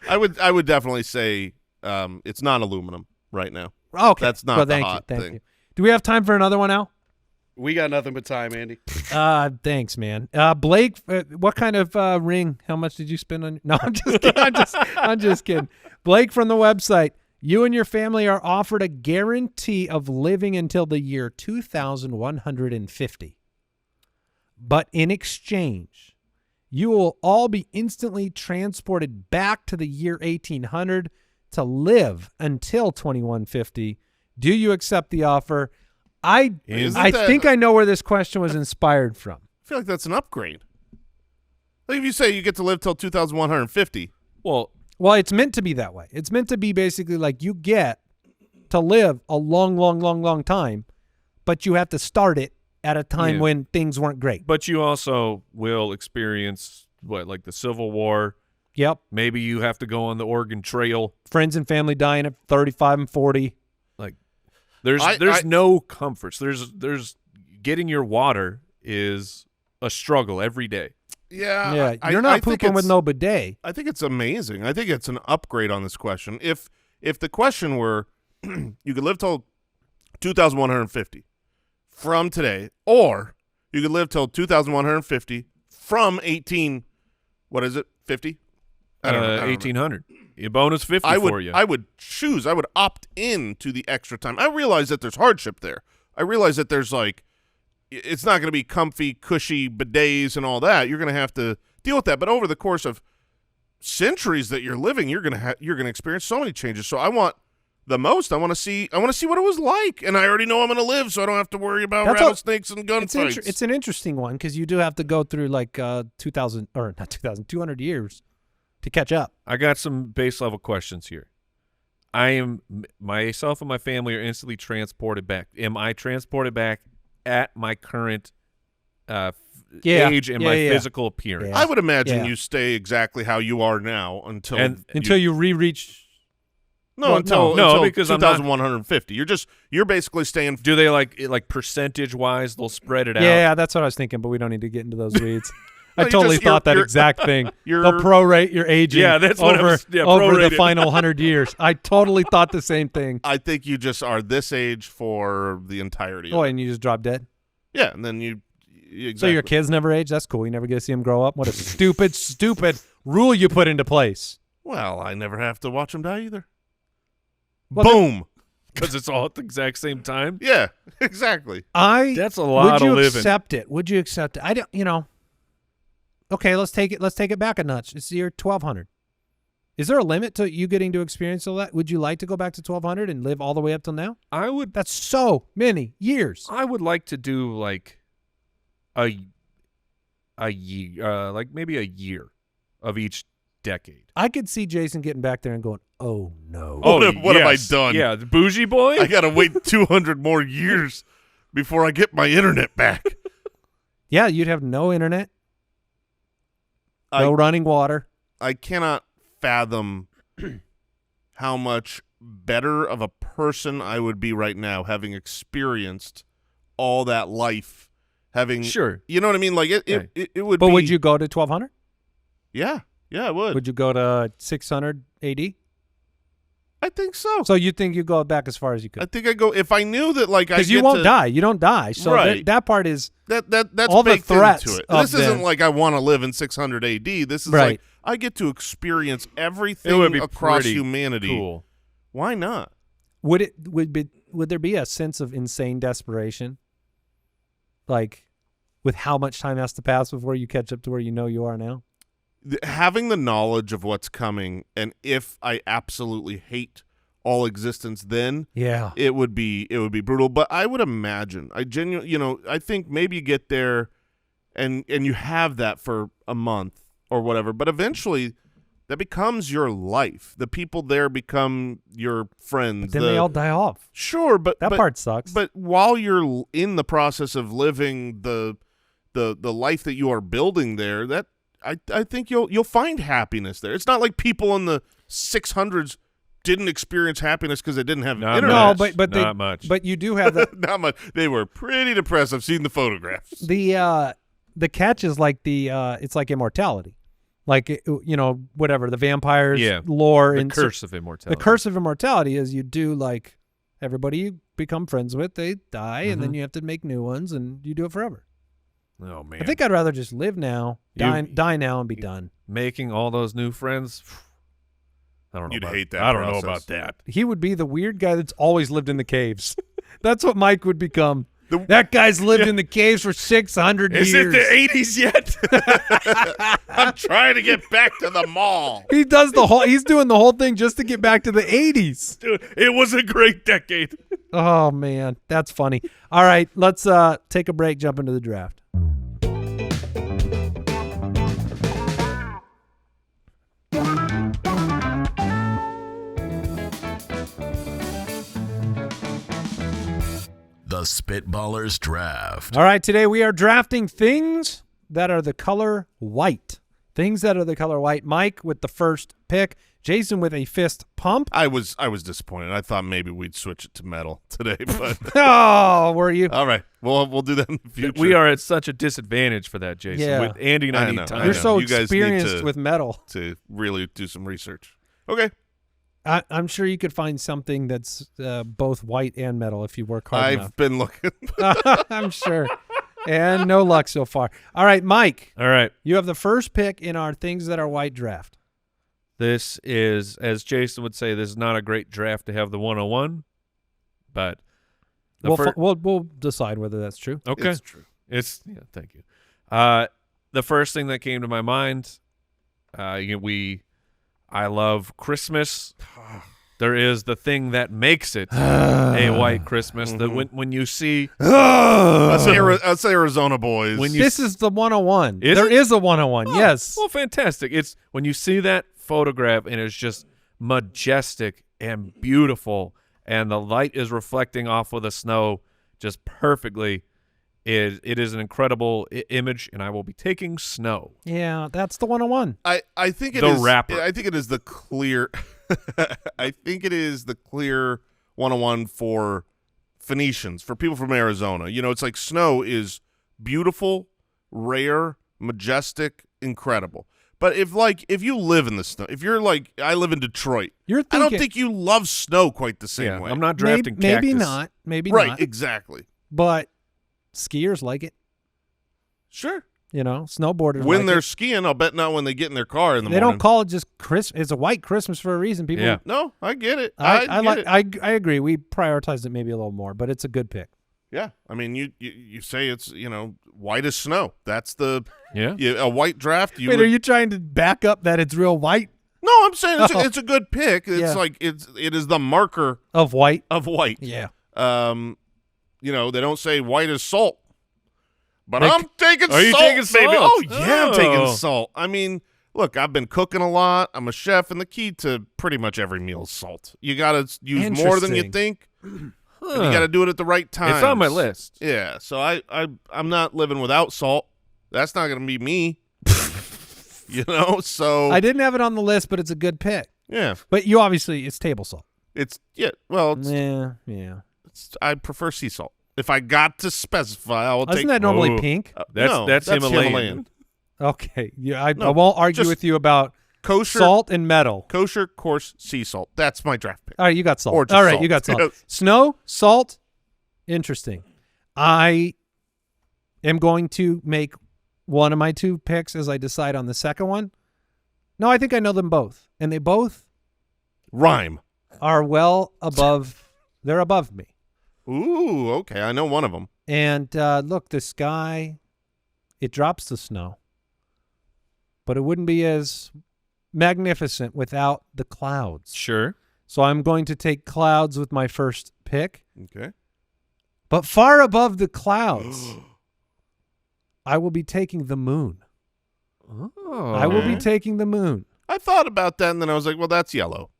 I would definitely say it's not aluminum right now. Okay. That's not well, the thank hot you. Thank thing. you. Do we have time for another one, Al? We got nothing but time, Andy. Thanks, man. Blake, what kind of ring? How much did you spend on? No, I'm just kidding. I'm just kidding. Blake from the website. You and your family are offered a guarantee of living until the year 2150. But in exchange, you will all be instantly transported back to the year 1800 to live until 2150. Do you accept the offer? I Isn't I that- think I know where this question was inspired from. I feel like that's an upgrade. Like if you say you get to live till 2,150. Well, it's meant to be that way. It's meant to be basically like you get to live a long, long, long, long time, but you have to start it at a time when things weren't great. but you also will experience like the Civil War. Yep. Maybe you have to go on the Oregon Trail. Friends and family dying at 35 and 40. Like there's no comforts. There's getting your water is a struggle every day. Yeah. You're not pooping with no bidet. I think it's amazing. I think it's an upgrade on this question. If the question were you could live till 2,150 from today, or you could live till 2,150 from 50? I don't know. 1,800. A bonus 50 for you. I would opt in to the extra time. I realize that there's hardship there. I realize that there's like, it's not going to be comfy, cushy bidets and all that. You're going to have to deal with that. But over the course of centuries that you're living, you're going to experience so many changes. So I want the most. I want to see what it was like, and I already know I'm going to live, so I don't have to worry about rattlesnakes and gunfights. It's an interesting one because you do have to go through like 200 years to catch up. I got some base level questions here. Myself and my family are instantly transported back. Am I transported back at my current age and my physical appearance? Yeah. I would imagine you stay exactly how you are now until you re-reach. Until because 2,150. You're basically staying. Do they like percentage wise? They'll spread it out. Yeah, that's what I was thinking, but we don't need to get into those weeds. No, I totally thought that exact thing. They'll prorate your aging. Yeah, that's what over the prorated. final 100 years. I totally thought the same thing. I think you just are this age for the entirety. Oh, of it. and you just drop dead. Yeah, and then you exactly. So your kids never age? That's cool. You never get to see them grow up. What a stupid rule you put into place. Well, I never have to watch them die either. Well, Boom. Because it's all at the exact same time. Yeah, exactly. That's a lot of living. Would you accept it? Would you accept it? I don't. Okay, let's take it back a notch. It's the year 1200. Is there a limit to you getting to experience all that? Would you like to go back to 1200 and live all the way up till now? I would. That's so many years. I would like to do like a year, like maybe a year of each decade. I could see Jason getting back there and going, "Oh no, What have I done? Yeah, the bougie boy. I got to wait 200 more years before I get my internet back." Yeah, you'd have no internet, no running water. I cannot fathom how much better of a person I would be right now having experienced all that life. Sure. You know what I mean? Like it would. But be, would you go to 1200? Yeah, I would. Would you go to 600 AD? I think so. So you think you go back as far as you could? I think I go if I knew that like because you won't die. You don't die. So Right. that part is that's all the baked threats into it. of This isn't the- like I want to live in 600 AD. This is Right. like I get to experience It everything would be across pretty humanity. Cool. Why not? would there be a sense of insane desperation, like with how much time has to pass before you catch up to where you are now? Having the knowledge of what's coming, and if I absolutely hate all existence, then it would be brutal. But I would imagine, I think maybe you get there, and you have that for a month or whatever. But eventually, that becomes your life. The people there become your friends. But then they all die off. Sure, but That part sucks. But while you're in the process of living the life that you are building there, that I think you'll find happiness there. It's not like people in the 600s didn't experience happiness because they didn't have internet. No, but Not much. But you do have that. Not much. They were pretty depressed. I've seen the photographs. The catch is like it's like immortality, like whatever the vampires lore The and curse of immortality. The curse of immortality is you do like everybody you become friends with, they die, and then you have to make new ones, and you do it forever. Oh man, I think I'd rather just live now, die now, and be done. making all those new friends. I don't know. You'd about, hate that I don't know process. about that. He would be the weird guy that's always lived in the caves. That's what Mike would become. That guy's lived in the caves for 600 years. Is it the 80s yet? I'm trying to get back to the mall. He's doing the whole thing just to get back to the 80s. Dude, it was a great decade. Oh man, that's funny. All right, let's take a break, jump into the draft. The Spitballers Draft. All right, today we are drafting things that are the color white. Things that are the color white. Mike with the first pick. Jason with a fist pump. I was disappointed. I thought maybe we'd switch it to metal today, but Oh, were you? all right. We'll do that in the future. We are at such a disadvantage for that, Jason. Yeah. With Andy and I need know, time. I You're know. so You guys need experienced to- with metal. to really do some research. Okay. I'm sure you could find something that's both white and metal if you work hard I've been looking. enough. I'm sure. And no luck so far. All right, Mike, All right. you have the first pick in our things that are white draft. This is, as Jason would say, this is not a great draft to have the 101, but We'll decide whether that's true. okay. It's true. Thank you. The first thing that came to my mind, I love Christmas. There is the thing that makes it a white Christmas. That when you see Us Arizona boys. When you This is the 101. Is There it? is a 101, yes. well, fantastic. It's when you see that photograph and it's just majestic and beautiful, and the light is reflecting off of the snow just perfectly. It is an incredible image, and I will be taking snow. Yeah, that's the 101. I think it The is. rapper. I think it is the clear. I think it is the clear 101 for Phoenicians, for people from Arizona. You know, it's like snow is beautiful, rare, majestic, incredible. But if you live in the snow, if you're like I live in Detroit, You're I thinking don't think you love snow quite the same way. I'm not drafting maybe cactus. not, maybe right, not. exactly. But skiers like it. Sure. You know, snowboarders When like they're it. skiing, I'll bet not when they get in their car in the They morning. don't call it just Christmas. It's a white Christmas for a reason. People. Yeah. No, I get it. I get like. it. I agree. We prioritized it maybe a little more, but it's a good pick. Yeah, I mean, you say it's white as snow. That's the Yeah. a white draft. Wait, are you trying to back up that it's real white No, I'm saying Oh. it's a good pick. It's Yeah. like it is the marker of white? of white. Yeah. They don't say white as salt, but Like- I'm taking Are you salt, taking baby. salt? Oh yeah, I'm taking Oh. salt. I mean, look, I've been cooking a lot. I'm a chef, and the key to pretty much every meal is salt. You got to use more than you Interesting. think. And you got to do it at the right time. It's on my list. Yeah, so I'm not living without salt. That's not going to be me. So I didn't have it on the list, but it's a good pick. yeah, But you obviously it's table salt. well, Yeah. I prefer sea salt. If I got to specify, I will Isn't take. that normally Oh. pink? That's Himalayan. Okay. Yeah. I No, won't argue just with you about kosher, salt and metal. kosher, coarse sea salt. That's my draft pick. All right, you got salt. Or just All right, salt. you got salt. Yes. Snow, salt. Interesting. I am going to make one of my two picks as I decide on the second one. No, I think I know them both, and they both Rhyme. are well above. They're above me. Ooh, okay. I know one of them. And look, the sky, it drops the snow, but it wouldn't be as magnificent without the clouds. Sure. So I'm going to take clouds with my first pick. Okay. But far above the clouds, I will be taking the moon. Oh. I will be taking the moon. I thought about that, and then I was like, well, that's yellow.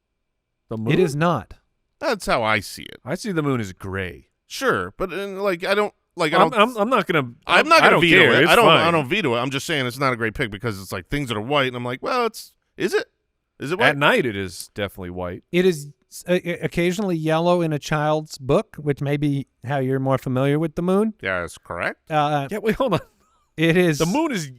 The moon? It is not. That's how I see it. I see the moon as gray. Sure, but I don't like. I I'm, don't. I'm not gonna. I'm not I going to don't veto care. it. It's I fine. don't veto it. I'm just saying it's not a great pick because it's like things that are white, and I'm like, well, is it? Is it white? At night, it is definitely white. It is occasionally yellow in a child's book, which may be how you're more familiar with the moon. Yeah, that's correct. Yeah, wait, hold on. It is. The moon is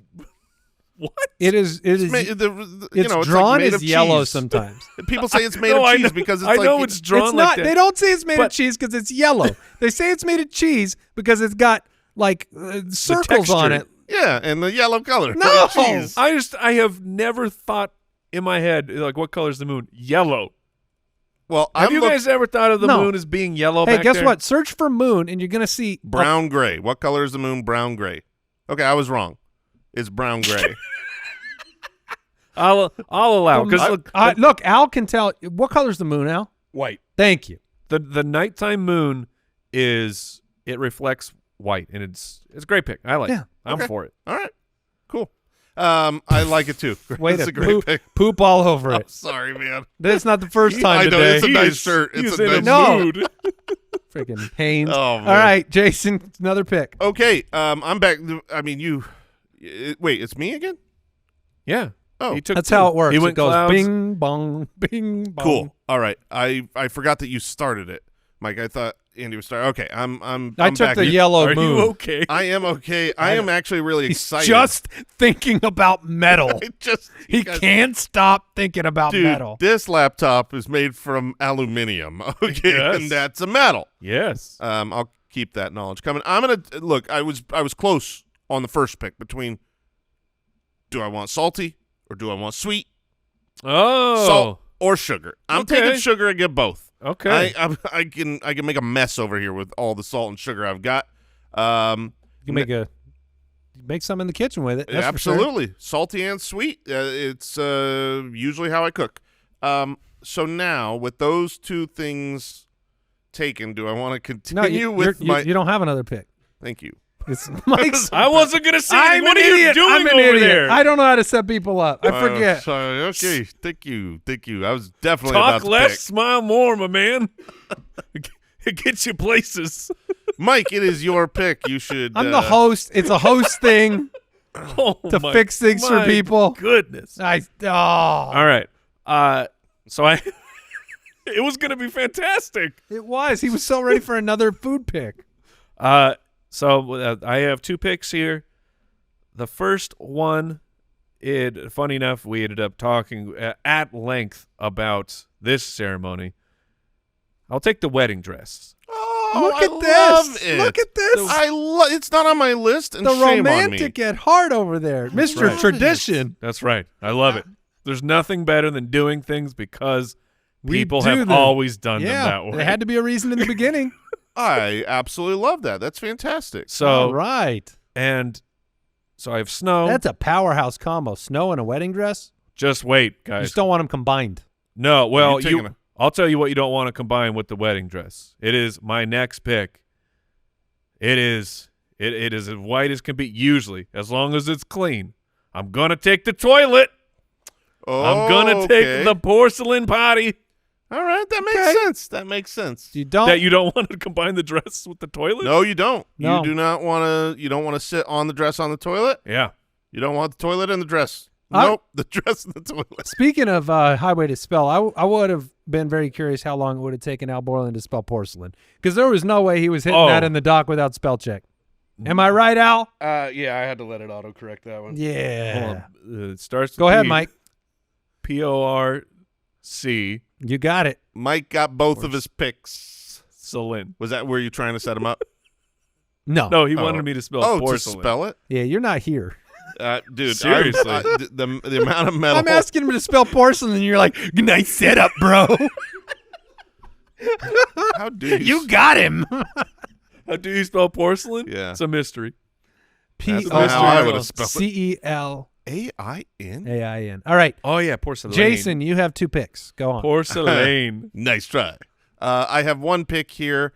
what? It is. It is. It's It's drawn made as of yellow cheese. sometimes. People say it's made No, of I cheese know- because it's I like know it's drawn It's like not. that. They don't say it's made of But- cheese because it's yellow. They say it's made of cheese because it's got like circles on it. texture. yeah, and the yellow color. No! Like cheese. I have never thought in my head like what color is the moon? Yellow. Well, Have you guys ever thought of the No. moon as being yellow? Hey, back guess there? what? Search for moon, and you're gonna see brown gray? What color is the moon? Brown gray. Okay, I was wrong. It's brown gray. I'll allow because look, look, Al can tell. What color's the moon, Al? white. Thank you. The nighttime moon is it reflects white and it's a great pick. I like Yeah. it. I'm Okay. for it. All right, cool. I like it too. Way It's to a great pick. poop all over I'm it. sorry, man. That's not the first time I know, today. it's a nice shirt. He's It's a in nice a No. mood. Freaking Haynes. Oh, man. All right, Jason, another pick. Okay, I'm back. I mean, wait, it's me again? Yeah. Oh, He took That's two. how it works. He went It goes clouds. bing, bong, bing, bong. cool. All right. I forgot that you started it, Mike. I thought Andy was starting. Okay, I'm I took back the in. yellow Are moon. you okay? I am okay. I am actually really He's excited. just thinking about metal. I just He you guys- can't stop thinking about Dude, metal. this laptop is made from aluminium. Okay, Yes. and that's a metal. Yes. I'll keep that knowledge coming. I'm gonna look. I was close on the first pick between. Do I want salty or do I want sweet? Oh. Salt or sugar? I'm Okay. taking sugar. I get both. Okay. I can make a mess over here with all the salt and sugar I've got. You can make some in the kitchen with it. That's for sure. Absolutely, salty and sweet. It's usually how I cook. So now with those two things taken, do I want to No, continue with my? you don't have another pick. Thank you. It's Mike's. I wasn't going to say I'm what an are idiot. you doing I'm an over idiot. there? I don't know how to set people up. I forget. Sorry. Okay. Thank you. I was definitely Talk about to less, pick. smile more, my man. It gets you places. Mike, it is your pick. You should. I'm the host. It's a host thing Oh, to my- fix things for my people. Goodness. Oh. All right. So I. It was going to be fantastic. It was. He was so ready for another food pick. So I have two picks here. The first one, funny enough, we ended up talking at length about this ceremony. I'll take the wedding dress. Oh, Look I at love this. it. Look at this. It's not on my list, and The shame romantic at heart over there. Mr. right. Tradition. That's right. I love it. There's nothing better than doing things because We people do have them. always done them Yeah, that way. there had to be a reason in the beginning. on me. I absolutely love that. That's fantastic. So All right. and so I have snow. That's a powerhouse combo. Snow and a wedding dress? Just wait, You guys. just don't want them combined. No, well, You're taking a- I'll tell you what you don't want to combine with the wedding dress. It is my next pick. It is as white as can be, usually, as long as it's clean. I'm going to take the toilet. I'm going to Okay. take the porcelain potty. All right, that makes Okay. sense. That makes sense. You don't. That you don't want to combine the dress with the toilet? No, you don't. No. You do not want to. You don't want to sit on the dress on the toilet. Yeah. You don't want the toilet and the dress. I- Nope, the dress and the toilet. Speaking of highway to spell, I would have been very curious how long it would have taken Al Borland to spell porcelain, because there was no way he was hitting Oh. that in the dock without spell check. Am I right, Al? Yeah, I had to let it autocorrect that one. Yeah. Hold on. It starts with Go ahead, P. Mike. P-O-R-C. You got it. Mike got both of his picks. Celine. Was that where you trying to set him up? No. No, he wanted me to spell to porcelain. spell it, Yeah, you're not here. dude. Seriously. The amount of metal. I'm asking him to spell porcelain, and you're like, nice setup, bro. How do You got him. How do you spell porcelain? Yeah. It's a mystery. That's not how I would've spelled it. P-E-L-A-I-N. A-I-N. All right. Oh, yeah, porcelain. Jason, you have two picks. Go on. Porcelain. Nice try. I have one pick here,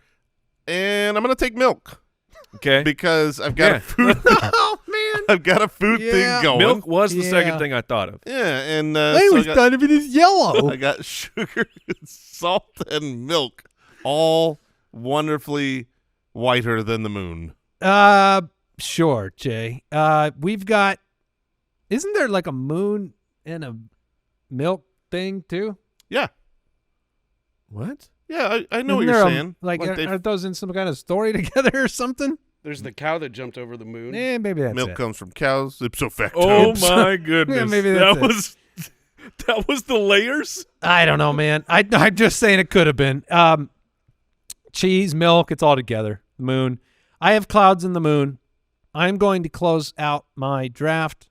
and I'm gonna take milk Okay. because I've got Yeah. a food. Oh, man. I've got a food Yeah. thing going. Milk was the Yeah. second thing I thought of. Yeah, and I so was done if it is yellow. I got sugar, salt, and milk, all wonderfully whiter than the moon. Sure, Jay. We've got. Isn't there like a moon and a milk thing too? Yeah, What? yeah, I know what Isn't you're there a- saying. Like, they- are those in some kind of story together or something? There's the cow that jumped over the moon. Maybe that's milk it. comes from cows, ipso facto. Oh, my goodness. Yeah, maybe that that's was the layers? I don't know, man. I'm just saying it could have been. Cheese, milk, it's all together. Moon. I have clouds in the moon. I'm going to close out my draft.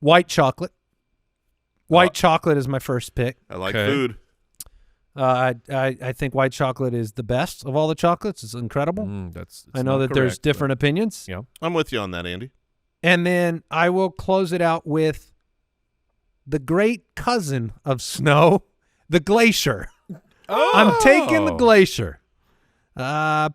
White chocolate. White chocolate is my first pick. I like Okay. food. I think white chocolate is the best of all the chocolates. It's incredible. That's I know not that there's correct, different opinions. Yeah. I'm with you on that, Andy. And then I will close it out with the great cousin of snow, the glacier. Oh. I'm taking the glacier.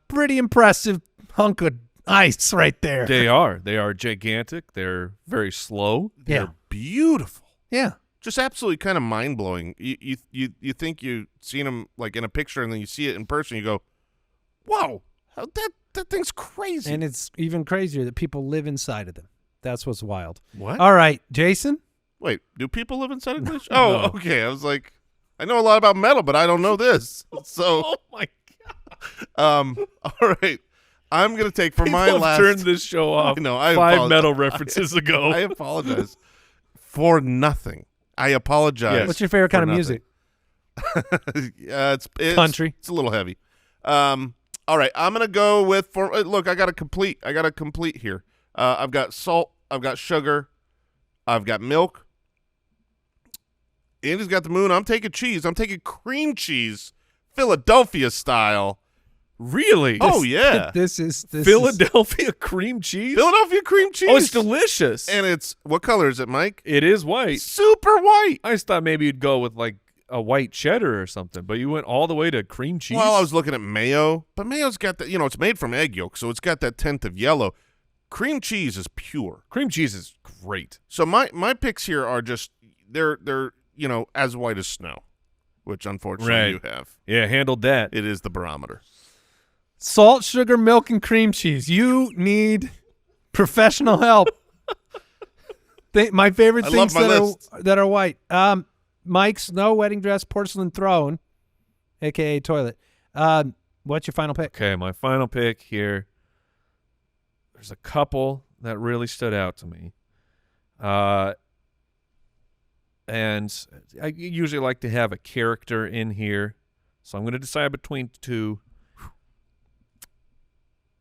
Pretty impressive hunk of ice right there. They are. They are gigantic. They're very slow. Yeah. They're beautiful. Yeah. just absolutely kind of mind blowing. You think you've seen them like in a picture, and then you see it in person. You go, "Whoa, that thing's crazy!" And it's even crazier that people live inside of them. That's what's wild. What? All right, Jason. Wait, do people live inside a glacier? Oh, okay. I was like, I know a lot about metal, but I don't know this. So, Oh my god! all right. I'm gonna take for my People have last. turned this show off. I know. 5 metal references ago. I apologize for nothing. I apologize. Yes. What's your favorite for kind of nothing. music? It's Country. It's a little heavy. All right. I'm gonna go with look. I got to complete here. I've got salt. I've got sugar. I've got milk. Andy's got the moon. I'm taking cheese. I'm taking cream cheese, Philadelphia style. Really? Oh yeah, This is Philadelphia cream cheese? Philadelphia cream cheese. Oh, it's delicious. And it's what color is it, Mike? It is white. Super white. I just thought maybe you'd go with like a white cheddar or something, but you went all the way to cream cheese. Well, I was looking at mayo, but mayo's got that. It's made from egg yolk, so it's got that tint of yellow. Cream cheese is pure. Cream cheese is great. So my picks here are just they're as white as snow, which unfortunately Right. you have. Yeah, handled that. It is the barometer. salt, sugar, milk, and cream cheese. You need professional help. My favorite I things love my that are white. Mike, snow, wedding dress, porcelain throne, a.k.a. toilet. What's your final pick? Okay, my final pick here. There's a couple that really stood out to me. And I usually like to have a character in here. So I'm going to decide between two.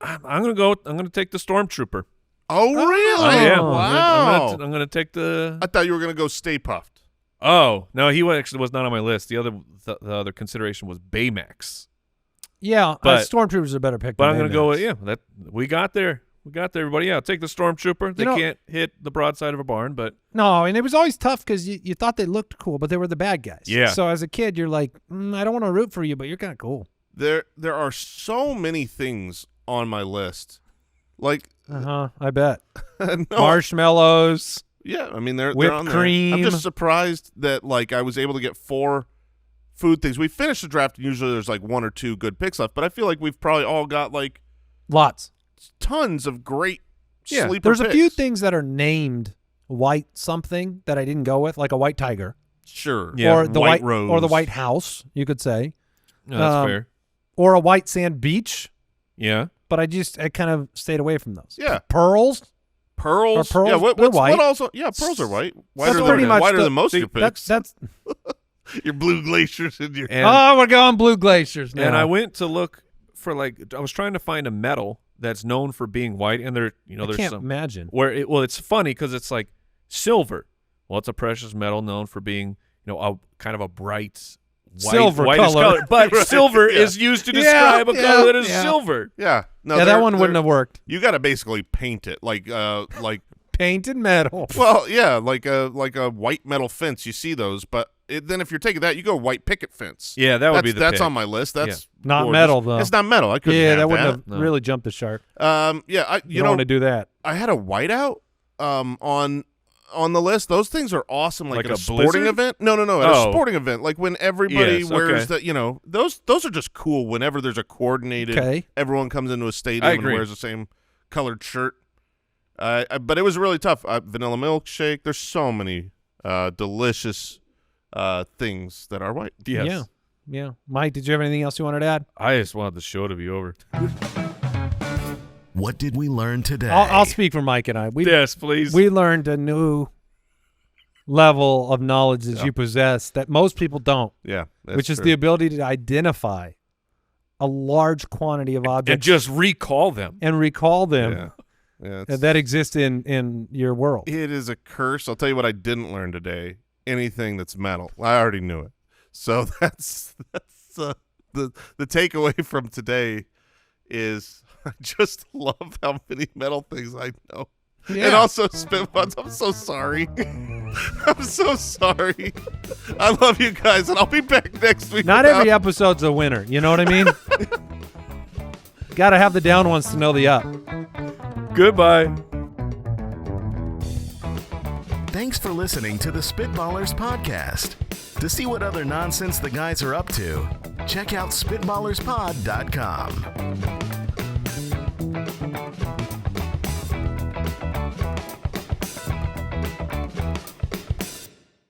I'm going to take the Stormtrooper. Oh, really? Oh, yeah. Wow. I'm going to take the... I thought you were going to go Stay Puffed. Oh, no, he actually was not on my list. The other consideration was Baymax. Yeah, But- Stormtrooper's a better pick. But than I'm going to go Baymax. with, we got there. We got there, everybody. Yeah, take the Stormtrooper. They can't hit the broadside of a barn, but... No, and it was always tough because you thought they looked cool, but they were the bad guys. Yeah. So as a kid, you're like, I don't want to root for you, but you're kind of cool. There are so many things on my list. Like, I bet. no, Marshmallows. yeah, I mean they're Whipped on there. cream. I'm just surprised that like I was able to get 4 food things. We finished the draft, and usually there's like 1 or 2 good picks left, but I feel like we've probably all got like Lots. tons of great sleeper There's a few picks. things that are named white something that I didn't go with, like a white tiger. Sure. Yeah. Or the White white rose. or the White House, you could say. No, that's Um, fair. Or a white sand beach, Yeah. but I kind of stayed away from those. Yeah. Pearls. Pearls. Are pearls- Yeah, they're what white. also? Yeah, pearls are white. Whiter pretty than much whiter the- than most of your picks. That's Your blue glaciers and your And, oh, we're going blue glaciers now. and I went to look for I was trying to find a metal that's known for being white, and I there's can't some imagine. where it's funny because it's like silver. Well, it's a precious metal known for being a kind of a bright white, Silver whitish color. but Right, silver yeah. is used to describe a yeah, color that is yeah. silver. yeah. No, Yeah, that they're- one wouldn't they're- have worked. You got to basically paint it like Painted metal. well, yeah, like a white metal fence. You see those, but then if you're taking that, you go white picket fence. Yeah, that would be the that's pick. on my list. That's Not gorgeous. metal, though. It's not metal. I couldn't. Yeah, have that wouldn't have No. really jumped the shark. Yeah, You don't want to do that. I had a whiteout on the list. Those things are awesome. Like Like at a a sporting blizzard? event. No, at Oh. a sporting event. Like when everybody Yes, wears okay. the. Those are just cool. Whenever there's a coordinated, Okay. everyone comes into a stadium I and agree. wears the same colored shirt. But it was really tough. Vanilla milkshake. There's so many delicious things that are white. Yes. Yeah. Yeah. Mike, did you have anything else you wanted to add? I just wanted the show to be over. What did we learn today? I'll speak for Mike and I. Yes, please. We learned a new level of knowledge that you possess that most people don't, Yeah, that's which is true. the ability to identify a large quantity of objects and just recall them. and recall them Yeah, it's- that exist in your world. It is a curse. I'll tell you what I didn't learn today. Anything that's metal. I already knew it. So that's the takeaway from today is I just love how many metal things I know. Yeah. And also Spitballers. I'm so sorry. I'm so sorry. I love you guys, and I'll be back next week. Not without- every episode's a winner. You know what I mean? Got to have the down ones to know the up. Goodbye. Thanks for listening to the Spitballers podcast. To see what other nonsense the guys are up to, check out SpitballersPod.com.